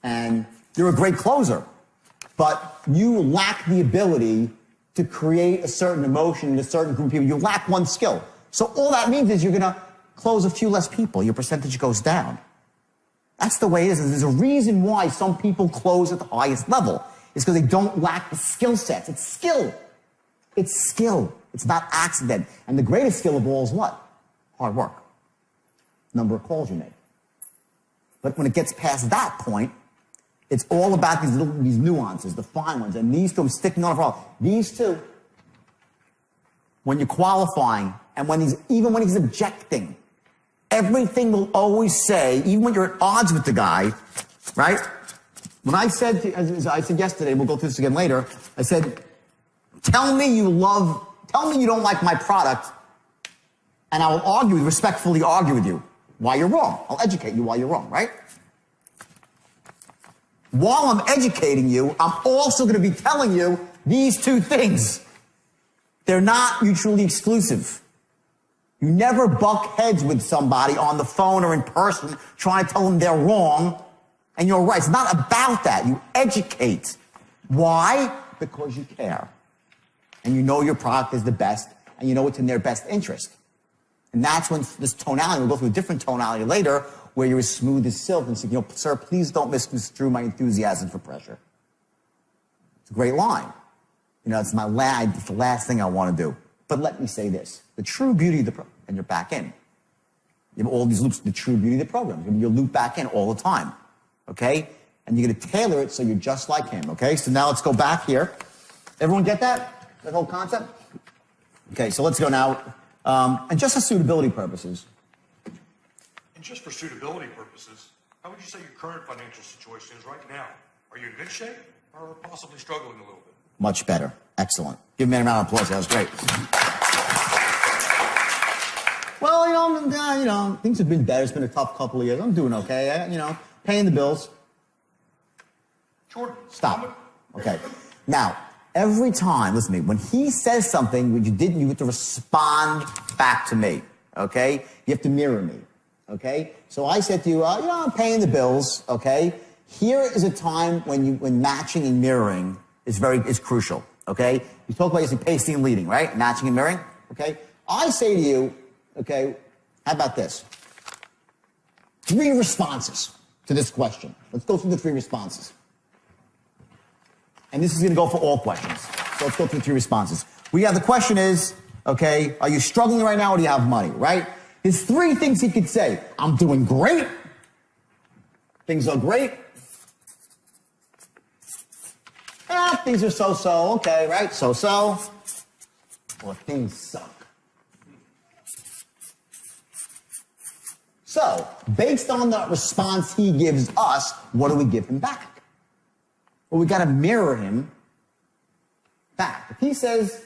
[SPEAKER 1] And you're a great closer, but you lack the ability to create a certain emotion in a certain group of people. You lack one skill. So all that means is you're going to close a few less people. Your percentage goes down. That's the way it is. There's a reason why some people close at the highest level. It's because they don't lack the skill sets. It's skill. It's skill. It's not accident. And the greatest skill of all is what? Hard work. Number of calls you make. But when it gets past that point, it's all about these nuances, the fine ones. And these two, I'm sticking on it for all. These two, when you're qualifying, and even when he's objecting, everything will always say, even when you're at odds with the guy, right? When I said, as I said yesterday, we'll go through this again later, I said, tell me you don't like my product, and I will respectfully argue with you why you're wrong. I'll educate you why you're wrong, right? While I'm educating you, I'm also going to be telling you these two things. They're not mutually exclusive. You never buck heads with somebody on the phone or in person trying to tell them they're wrong and you're right. It's not about that. You educate. Why? Because you care. And you know your product is the best and you know it's in their best interest. And that's when this tonality, we'll go through a different tonality later, where you're as smooth as silk and say, sir, please don't misconstrue my enthusiasm for pressure. It's a great line. It's the last thing I want to do. But let me say this. The true beauty of the program, and you're back in. You have all these loops, the true beauty of the program. You'll loop back in all the time. Okay? And you're going to tailor it so you're just like him. Okay? So now let's go back here. Everyone get that? That whole concept? Okay, so let's go now. And just for suitability purposes.
[SPEAKER 2] And just for suitability purposes, how would you say your current financial situation is right now? Are you in good shape or possibly struggling a little bit?
[SPEAKER 1] Much better. Excellent. Give me a round of applause. That was great. Well, things have been better. It's been a tough couple of years. I'm doing okay. Paying the bills.
[SPEAKER 2] Jordan.
[SPEAKER 1] Stop. Okay. Now, every time, listen to me, when he says something which you have to respond back to me. Okay? You have to mirror me. Okay? So I said to you, I'm paying the bills. Okay? Here is a time when matching and mirroring is crucial, okay? You talk about using pacing and leading, right? Matching and mirroring, okay? I say to you, okay, how about this? 3 responses to this question. Let's go through the 3 responses. And this is going to go for all questions. So let's go through the 3 responses. The question is, okay, are you struggling right now or do you have money, right? There's 3 things he could say. I'm doing great. Things are great. Things are so-so, okay, right? So-so. Or things suck. So, based on the response he gives us, what do we give him back? Well, we got to mirror him back. If he says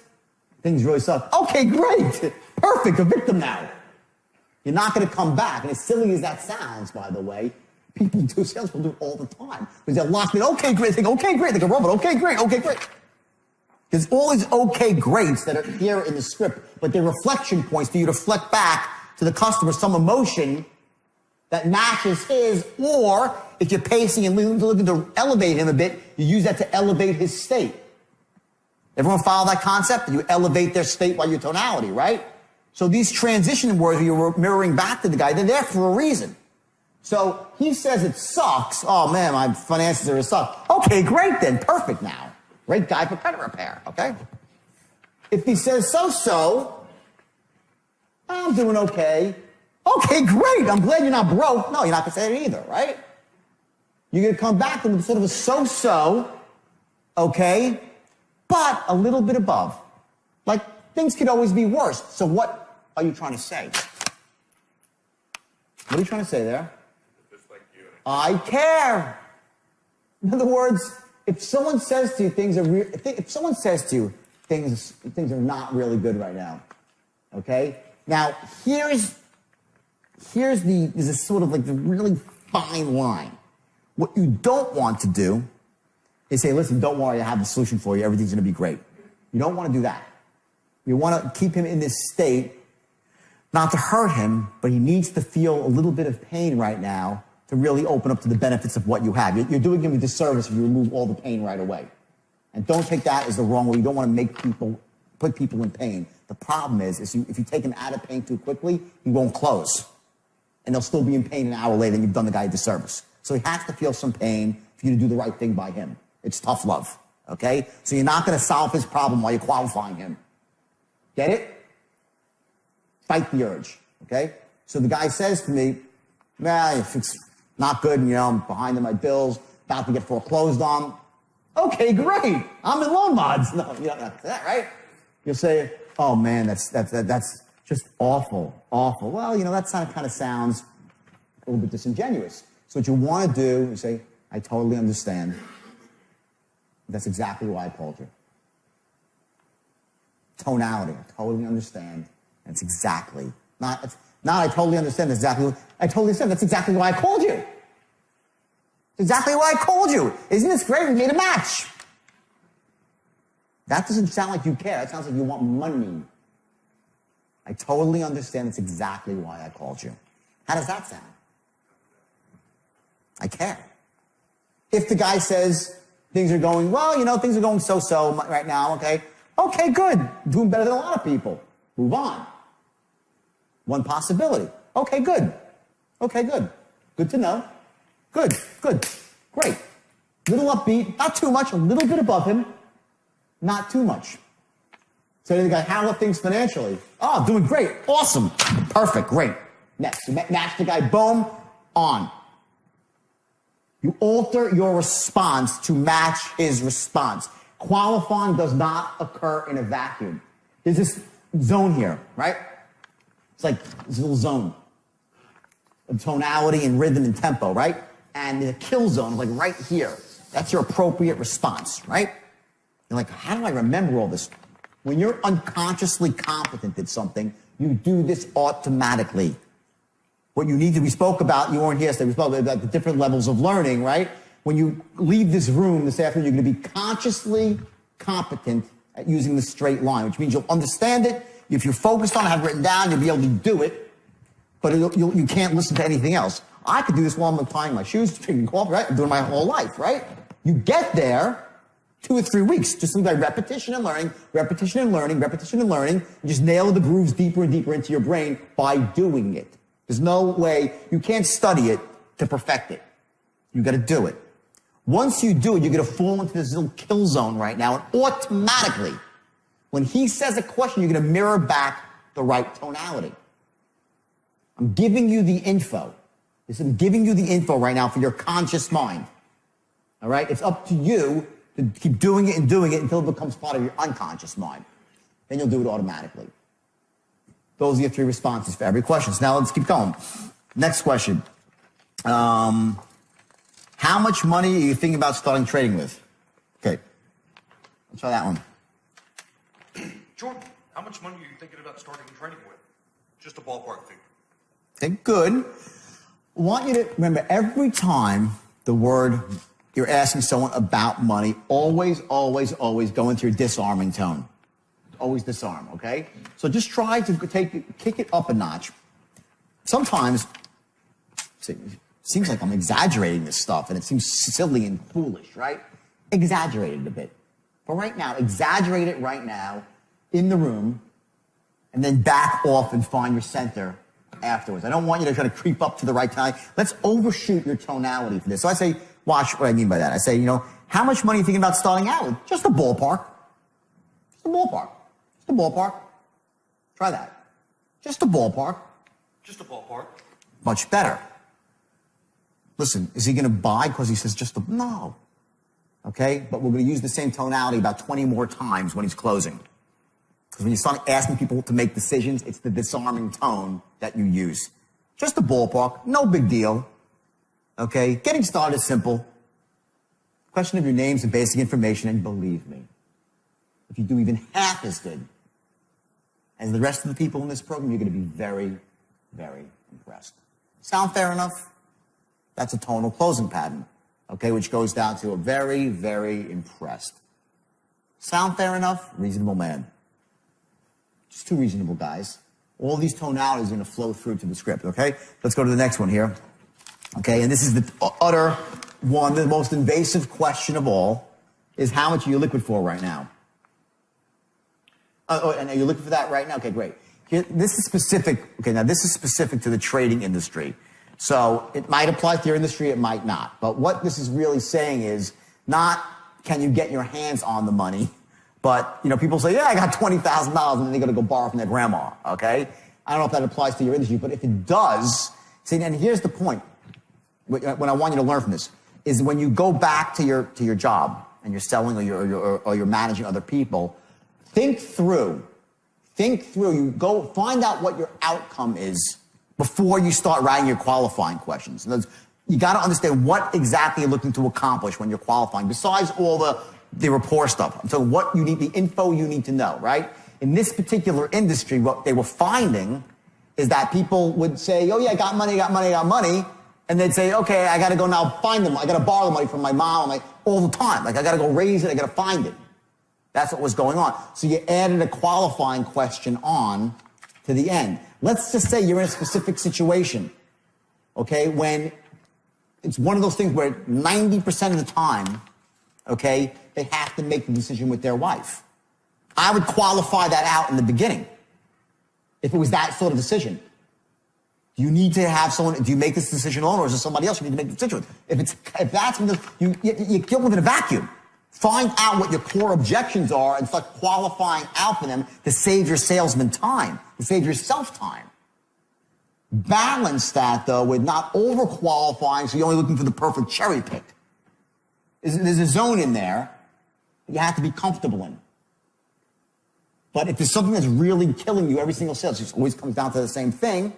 [SPEAKER 1] things really suck, okay, great, perfect, a victim now. You're not going to come back. And as silly as that sounds, by the way, salespeople do it all the time. Because they're locked in, okay, great, think, okay, great, like a robot, okay, great, okay, great. There's all these okay, greats that are here in the script, but they're reflection points for you to reflect back to the customer some emotion that matches his, or if you're pacing and looking to elevate him a bit, you use that to elevate his state. Everyone follow that concept? You elevate their state by your tonality, right? So these transition words you're mirroring back to the guy, they're there for a reason. So he says it sucks. Oh man, my finances are suck. Okay, great then, perfect now. Great guy for credit repair, okay? If he says so-so, I'm doing okay. Okay, great, I'm glad you're not broke. No, you're not gonna say it either, right? You're gonna come back with sort of a so-so, okay, but a little bit above. Like, things could always be worse. So what are you trying to say? What are you trying to say there?
[SPEAKER 2] Just like you.
[SPEAKER 1] I care. In other words, if someone says to you things are if someone says to you things are not really good right now, okay? Now there's a sort of like the really fine line. What you don't want to do is say, listen, don't worry, I have the solution for you. Everything's going to be great. You don't want to do that. You want to keep him in this state, not to hurt him, but he needs to feel a little bit of pain right now to really open up to the benefits of what you have. You're doing him a disservice if you remove all the pain right away. And don't take that as the wrong way. You don't want to put people in pain. The problem is if you take him out of pain too quickly, he won't close. And they'll still be in pain an hour later and you've done the guy a disservice. So he has to feel some pain for you to do the right thing by him. It's tough love, okay? So you're not going to solve his problem while you're qualifying him. Get it? Fight the urge, okay? So the guy says to me, man, it's not good, I'm behind in my bills, about to get foreclosed on. Okay, great. I'm in loan mods. No, you don't have that, right? You'll say, oh man, that's just awful. Well, that kind of sounds a little bit disingenuous. So what you want to do is say, I totally understand. That's exactly why I called you. Tonality, I totally understand. That's exactly, not I totally understand, that's exactly, I totally understand, that's exactly why I called you. Exactly why I called you. Isn't this great? We made a match. That doesn't sound like you care. That sounds like you want money. I totally understand. That's exactly why I called you. How does that sound? I care. If the guy says things are going, well, things are going so-so right now, okay? Okay, good. Doing better than a lot of people. Move on. One possibility. Okay, good. Okay, good. Good to know. Good. Great. Little upbeat, not too much, a little bit above him, not too much. So the guy, how are things financially? Oh, doing great. Awesome. Perfect. Great. Next. You match the guy. Boom. On. You alter your response to match his response. Qualifying does not occur in a vacuum. There's this zone here, right? It's like this little zone of tonality and rhythm and tempo, right? And the kill zone, like right here. That's your appropriate response, right? You're like, how do I remember all this? When you're unconsciously competent at something, you do this automatically. What you need to, we spoke about, you weren't here, so we spoke about the different levels of learning, right? When you leave this room this afternoon, you're going to be consciously competent at using the straight line, which means you'll understand it. If you're focused on it, have it written down, you'll be able to do it, but you can't listen to anything else. I could do this while I'm tying my shoes, drinking coffee, right? I'm doing my whole life, right? You get there 2 or 3 weeks, just by repetition and learning, repetition and learning, repetition and learning. You just nail the grooves deeper and deeper into your brain by doing it. There's no way, you can't study it to perfect it. You got to do it. Once you do it, you're going to fall into this little kill zone right now, and automatically, when he says a question, you're going to mirror back the right tonality. I'm giving you the info. I'm giving you the info right now for your conscious mind. All right? It's up to you to keep doing it until it becomes part of your unconscious mind. Then you'll do it automatically. Those are your 3 responses for every question. So now let's keep going. Next question. How much money are you thinking about starting trading with? Okay. Let's try that one.
[SPEAKER 2] Jordan, how much money are you thinking about starting trading with? Just a ballpark figure.
[SPEAKER 1] Okay, good. I want you to remember every time you're asking someone about money, always go into your disarming tone. Always disarm, okay? So just try to kick it up a notch. Sometimes seems like I'm exaggerating this stuff, and it seems silly and foolish, right? Exaggerate it a bit. But right now, exaggerate it right now in the room, and then back off and find your center afterwards. I don't want you to try to creep up to the right tonality. Let's overshoot your tonality for this. So I say, watch what I mean by that. I say, you know, how much money are you thinking about starting out with? Just a ballpark. Just a ballpark. Just a ballpark. Try that. Just a ballpark.
[SPEAKER 2] Just a ballpark.
[SPEAKER 1] Much better. Listen, is he going to buy because he says just a... No. Okay? But we're going to use the same tonality about 20 more times when he's closing. Because when you start asking people to make decisions, it's the disarming tone that you use. Just a ballpark. No big deal. Okay? Getting started is simple. Question of your names and basic information, and believe me, if you do even half as good as the rest of the people in this program, you're going to be very, very impressed. Sound fair enough? That's a tonal closing pattern, okay, which goes down to a very, very impressed. Sound fair enough? Reasonable man. Just two reasonable guys. All these tonalities are going to flow through to the script, okay? Let's go to the next one here. Okay, and this is the utter one, the most invasive question of all, is how much are you liquid for right now? And are you looking for that right now? Okay, great. Here, this is specific. Okay, now this is specific to the trading industry. So it might apply to your industry, it might not. But what this is really saying is not can you get your hands on the money, but, you know, people say, yeah, I got $20,000, and then they're going to go borrow from their grandma, okay? I don't know if that applies to your industry, but if it does, see, and here's the point, what I want you to learn from this, is when you go back to your job, and you're selling or you're managing other people, think through, you go find out what your outcome is before you start writing your qualifying questions. In other words, you got to understand what exactly you're looking to accomplish when you're qualifying, besides all the rapport stuff. So what you need, the info you need to know, right? In this particular industry, what they were finding is that people would say, oh yeah, I got money. And they'd say, okay, I got to go now find them. I got to borrow the money from my mom all the time. Like, I got to go raise it. I got to find it. That's what was going on. So you added a qualifying question on to the end. Let's just say you're in a specific situation, okay, when it's one of those things where 90% of the time, okay, they have to make the decision with their wife. I would qualify that out in the beginning if it was that sort of decision. Do you need to have someone, do you make this decision alone, or is there somebody else you need to make the decision with? If that's when you kill them in a vacuum. Find out what your core objections are and start qualifying out for them to save your salesman time, to save yourself time. Balance that, though, with not over-qualifying, so you're only looking for the perfect cherry pick. There's a zone in there that you have to be comfortable in. But if there's something that's really killing you every single sale, it always comes down to the same thing,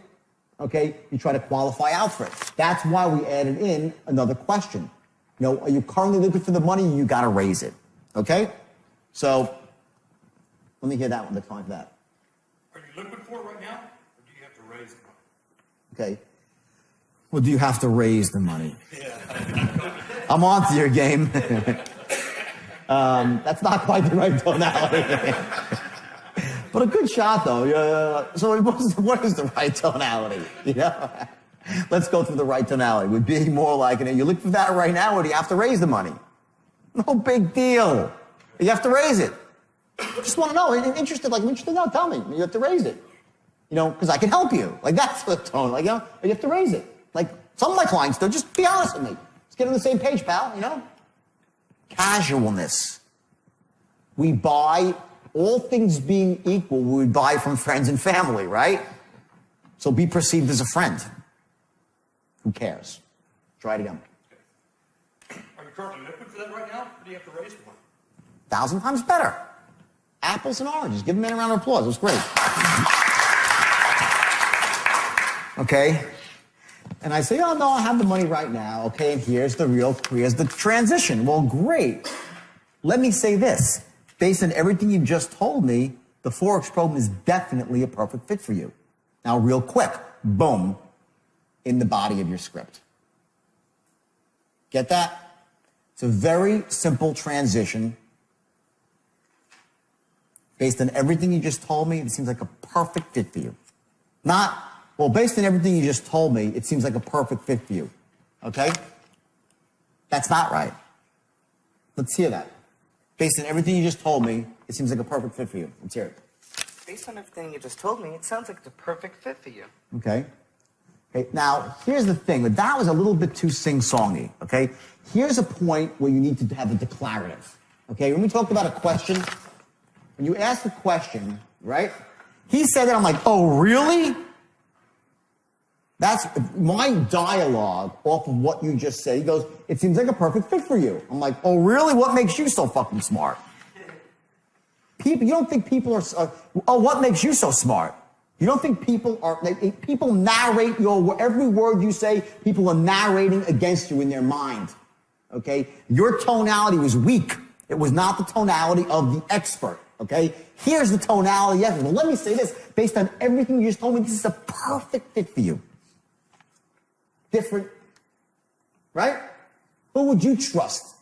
[SPEAKER 1] okay, you try to qualify out for it. That's why we added in another question. You know, are you currently liquid for the money? You got to raise it. Okay? So, let me hear that one. Let's find that.
[SPEAKER 2] Are you liquid for it right now, or do you have to raise the money?
[SPEAKER 1] Okay. Well, do you have to raise the money? Yeah. I'm on to your game. That's not quite the right tonality. But a good shot, though. So what is the right tonality? You know? Let's go through the right tonality. Would be more like, you look for that right now, or do you have to raise the money? No big deal. You have to raise it. Just want to know. I'm interested now, tell me. You have to raise it. You know, because I can help you. Like, that's the tone. Like, you know, you have to raise it. Like, some of my clients do. Just be honest with me. Let's get on the same page, pal, you know? Casualness. We buy, all things being equal, we would buy from friends and family, right? So be perceived as a friend. Who cares? Try it again.
[SPEAKER 2] Are you currently liquid for that right now, or do you have to raise the money?
[SPEAKER 1] 1,000 times better. Apples and oranges. Give them a round of applause. It was great. Okay? And I say, oh, no, I have the money right now. Okay, and here's the transition. Well, great. Let me say this. Based on everything you just told me, the Forex program is definitely a perfect fit for you. Now, real quick. Boom. In the body of your script. Get that? It's a very simple transition. Based on everything you just told me, it seems like a perfect fit for you. Not Well, based on everything you just told me, it seems like a perfect fit for you. Okay? That's not right. Let's hear that. Based on everything you just told me, it seems like a perfect fit for you. Let's hear it.
[SPEAKER 3] Based on everything you just told me, it sounds like the perfect fit for you.
[SPEAKER 1] Okay? Okay, now, here's the thing. That was a little bit too sing-songy, okay? Here's a point where you need to have a declarative, okay? When we talked about a question, when you ask a question, right? He said that, I'm like, oh, really? That's my dialogue off of what you just said. He goes, it seems like a perfect fit for you. I'm like, oh, really? What makes you so fucking smart? People, you don't think people are, oh, what makes you so smart? You don't think people are, people narrate every word you say, people are narrating against you in their mind, okay? Your tonality was weak. It was not the tonality of the expert, okay? Here's the tonality of it. Well, let me say this. Based on everything you just told me, this is a perfect fit for you. Different, right? Who would you trust?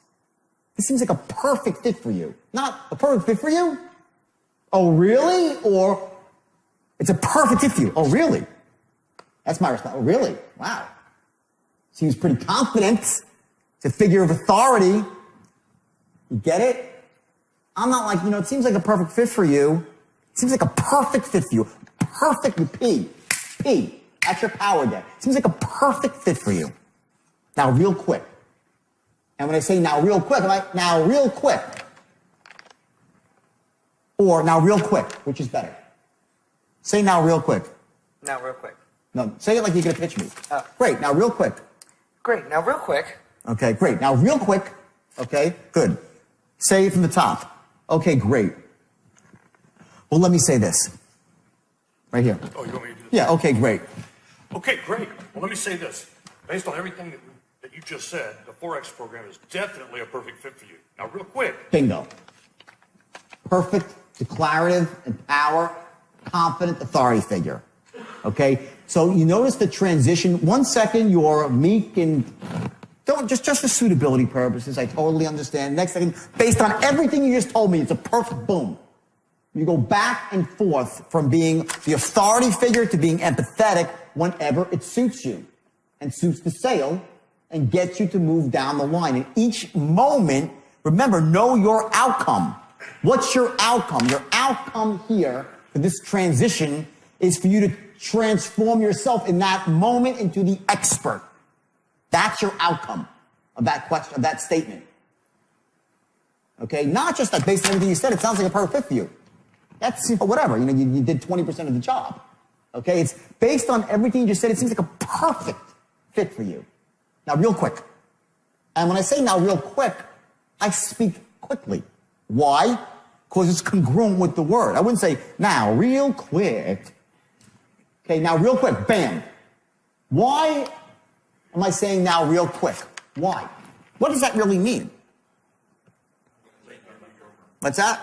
[SPEAKER 1] This seems like a perfect fit for you. Not a perfect fit for you? Oh, really? Or it's a perfect fit for you. Oh, really? That's my response. Oh, really? Wow. Seems pretty confident. It's a figure of authority. You get it? I'm not like, it seems like a perfect fit for you. It seems like a perfect fit for you. Perfect with P. P. That's your power there. Seems like a perfect fit for you. Now, real quick. And when I say now real quick, I'm like, now real quick. Or now real quick, which is better? Say now real quick.
[SPEAKER 3] Now real quick.
[SPEAKER 1] No, say it like you're going to pitch me. Great, now real quick.
[SPEAKER 3] Great, now real quick.
[SPEAKER 1] Okay, great. Now real quick. Okay, good. Say it from the top. Okay, great. Well, let me say this. Right here.
[SPEAKER 2] Oh, you want me to do this?
[SPEAKER 1] Yeah, okay, great.
[SPEAKER 2] Okay, great. Well, let me say this. Based on everything that you just said, the Forex program is definitely a perfect fit for you. Now, real quick.
[SPEAKER 1] Bingo. Perfect, declarative, and power, confident authority figure. Okay? So you notice the transition. 1 second, you're meek and just for suitability purposes. I totally understand. Next second, based on everything you just told me, it's a perfect boom. You go back and forth from being the authority figure to being empathetic whenever it suits you and suits the sale and gets you to move down the line. And each moment, remember, know your outcome. What's your outcome? Your outcome here for this transition is for you to transform yourself in that moment into the expert. That's your outcome of that question, of that statement. Okay? Not just that based on everything you said, it sounds like a perfect fit for you. That's, whatever. You did 20% of the job. Okay? It's based on everything you just said, it seems like a perfect fit for you. Now, real quick. And when I say now real quick, I speak quickly. Why? Because it's congruent with the word. I wouldn't say now real quick. Okay, now real quick. Bam. Why am I saying now real quick? Why? What does that really mean? What's that?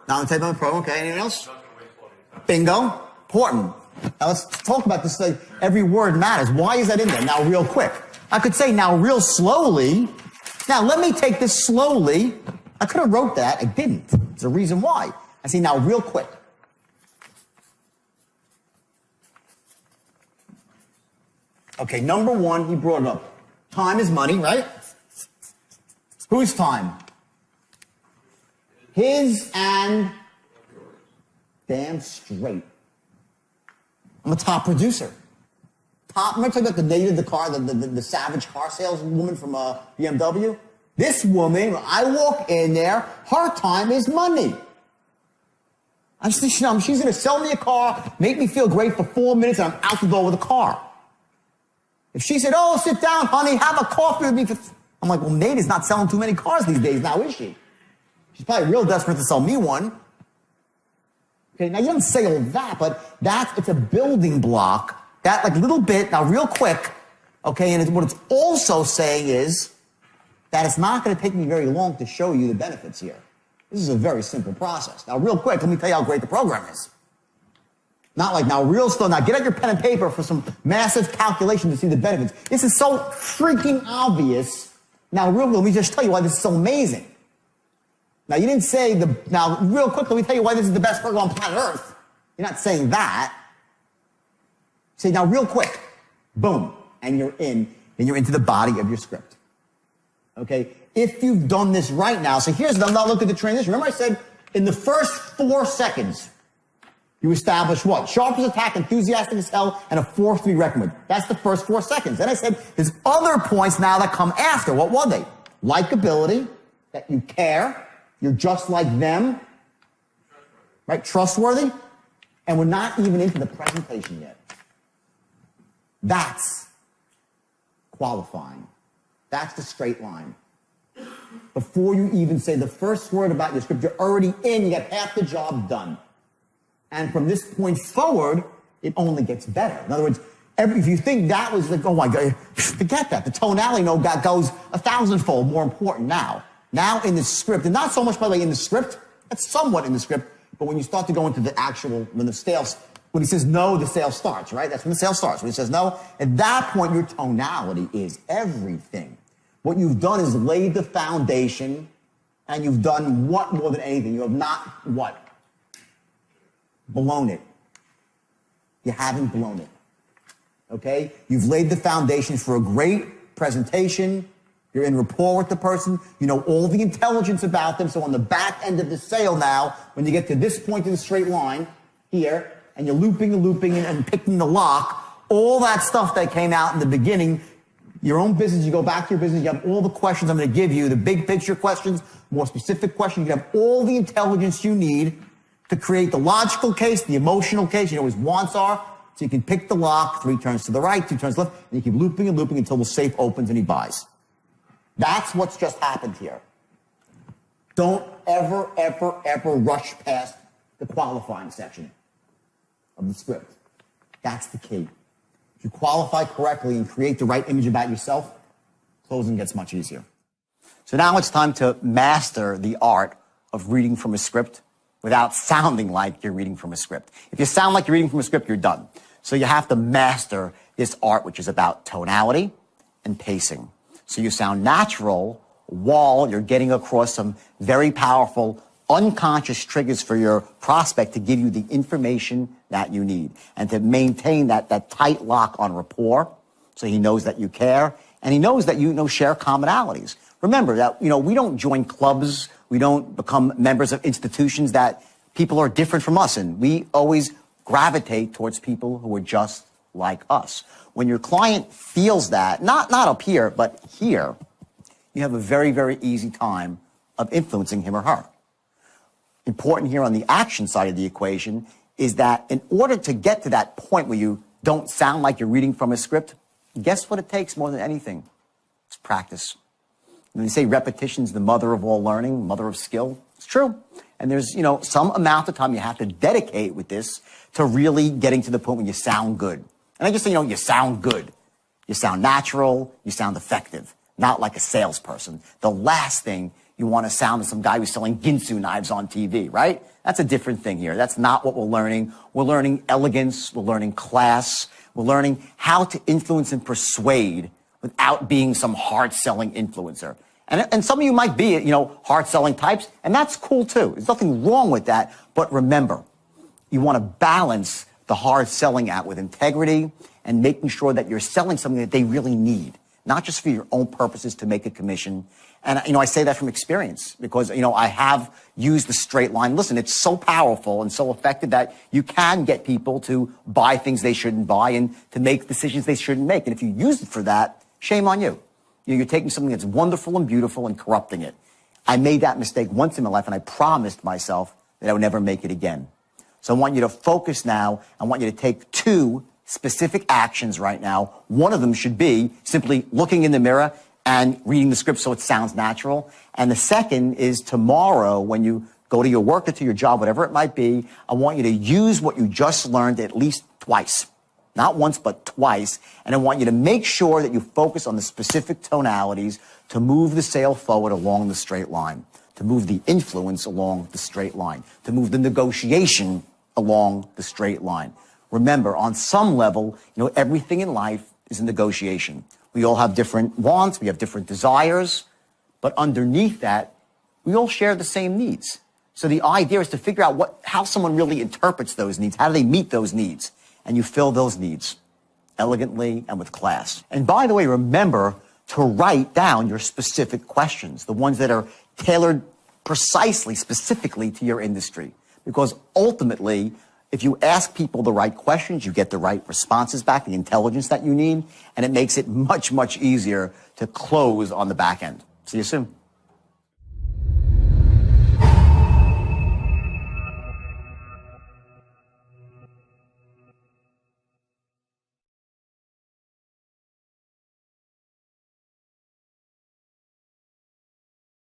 [SPEAKER 1] Now I'm going to tell you about my program. Okay, anything else? Bingo. Important. Now let's talk about this. Like, every word matters. Why is that in there? Now real quick. I could say now real slowly. Now let me take this slowly. I could have wrote that. I didn't. There's a reason why. I say now real quick. Okay, number one, he brought it up. Time is money, right? Whose time? His and damn straight. I'm a top producer. I'm going to talk about the lady of the car, the savage car saleswoman from BMW. This woman, I walk in there, her time is money. She's going to sell me a car, make me feel great for 4 minutes, and I'm out the door with a car. If she said, oh, sit down, honey, have a coffee with me. I'm like, well, Nada's not selling too many cars these days now, is she? She's probably real desperate to sell me one. Okay, now you don't say all that, but it's a building block. That like little bit, now real quick, okay, and what it's also saying is that it's not going to take me very long to show you the benefits here. This is a very simple process. Now real quick, let me tell you how great the program is. Not like now real slow. Now get out your pen and paper for some massive calculation to see the benefits. This is so freaking obvious. Now real quick, let me just tell you why this is so amazing. Now you didn't say now real quick, let me tell you why this is the best program on planet Earth. You're not saying that. Say, now real quick, boom, and you're in, and you're into the body of your script. Okay? If you've done this right now, so here's, now look at the transition. Remember I said, in the first 4 seconds, you establish what? Sharp as attack, enthusiastic as hell, and a 4-3 reckon with. That's the first 4 seconds. Then I said, there's other points now that come after. What were they? Likability, that you care, you're just like them, right? Trustworthy, and we're not even into the presentation yet. That's qualifying. That's the straight line. Before you even say the first word about your script, you're already in, you got half the job done. And from this point forward, it only gets better. In other words, if you think that was like, oh my God, forget that. The tonality goes 1,000-fold more important now. Now in the script, and not so much by the way in the script, that's somewhat in the script, but when you start to go into the actual, when the sales, when he says no, the sale starts, right? That's when the sale starts. When he says no, at that point, your tonality is everything. What you've done is laid the foundation, and you've done what more than anything? You have not what? Blown it. You haven't blown it. Okay? You've laid the foundation for a great presentation. You're in rapport with the person. You know all the intelligence about them. So on the back end of the sale now, when you get to this point in the straight line here, and you're looping and picking the lock, all that stuff that came out in the beginning, your own business, you go back to your business, you have all the questions I'm going to give you, the big picture questions, more specific questions. You have all the intelligence you need to create the logical case, the emotional case, you know what his wants are, so you can pick the lock, 3 turns to the right, 2 turns left, and you keep looping and looping until the safe opens and he buys. That's what's just happened here. Don't ever, ever, ever rush past the qualifying section of the script. That's the key. If you qualify correctly and create the right image about yourself, closing gets much easier. So now it's time to master the art of reading from a script without sounding like you're reading from a script. If you sound like you're reading from a script, you're done. So you have to master this art, which is about tonality and pacing. So you sound natural while you're getting across some very powerful unconscious triggers for your prospect to give you the information that you need and to maintain that tight lock on rapport so he knows that you care and he knows that you share commonalities. Remember that, we don't join clubs, we don't become members of institutions that people are different from us in. We always gravitate towards people who are just like us. When your client feels that, not up here, but here, you have a very, very easy time of influencing him or her. Important here on the action side of the equation is that in order to get to that point where you don't sound like you're reading from a script, guess what it takes more than anything? It's practice. When they say repetition's the mother of all learning, mother of skill, it's true. And there's, some amount of time you have to dedicate with this to really getting to the point where you sound good. And I just say, you sound good. You sound natural, you sound effective, not like a salesperson. The last thing you want to sound as some guy who's selling Ginsu knives on TV, right? That's a different thing here. That's not what we're learning. We're learning elegance. We're learning class. We're learning how to influence and persuade without being some hard-selling influencer. And some of you might be, hard-selling types, and that's cool too. There's nothing wrong with that. But remember, you want to balance the hard-selling out with integrity and making sure that you're selling something that they really need, not just for your own purposes to make a commission. And, I say that from experience because, I have used the straight line. Listen, it's so powerful and so effective that you can get people to buy things they shouldn't buy and to make decisions they shouldn't make. And if you use it for that, shame on you. You're taking something that's wonderful and beautiful and corrupting it. I made that mistake once in my life, and I promised myself that I would never make it again. So I want you to focus now. I want you to take 2 specific actions right now. One of them should be simply looking in the mirror and reading the script so it sounds natural. And the second is tomorrow when you go to your work or to your job, whatever it might be, I want you to use what you just learned at least twice. Not once, but twice. And I want you to make sure that you focus on the specific tonalities to move the sale forward along the straight line, to move the influence along the straight line, to move the negotiation along the straight line. Remember, on some level, everything in life is a negotiation. We all have different wants, we have different desires, but underneath that, we all share the same needs. So the idea is to figure out how someone really interprets those needs. How do they meet those needs? And you fill those needs. elegantly, and with class. And by the way, remember to write down your specific questions, the ones that are tailored precisely, specifically to your industry. Because ultimately, if you ask people the right questions, you get the right responses back, the intelligence that you need, and it makes it much, much easier to close on the back end. See you soon.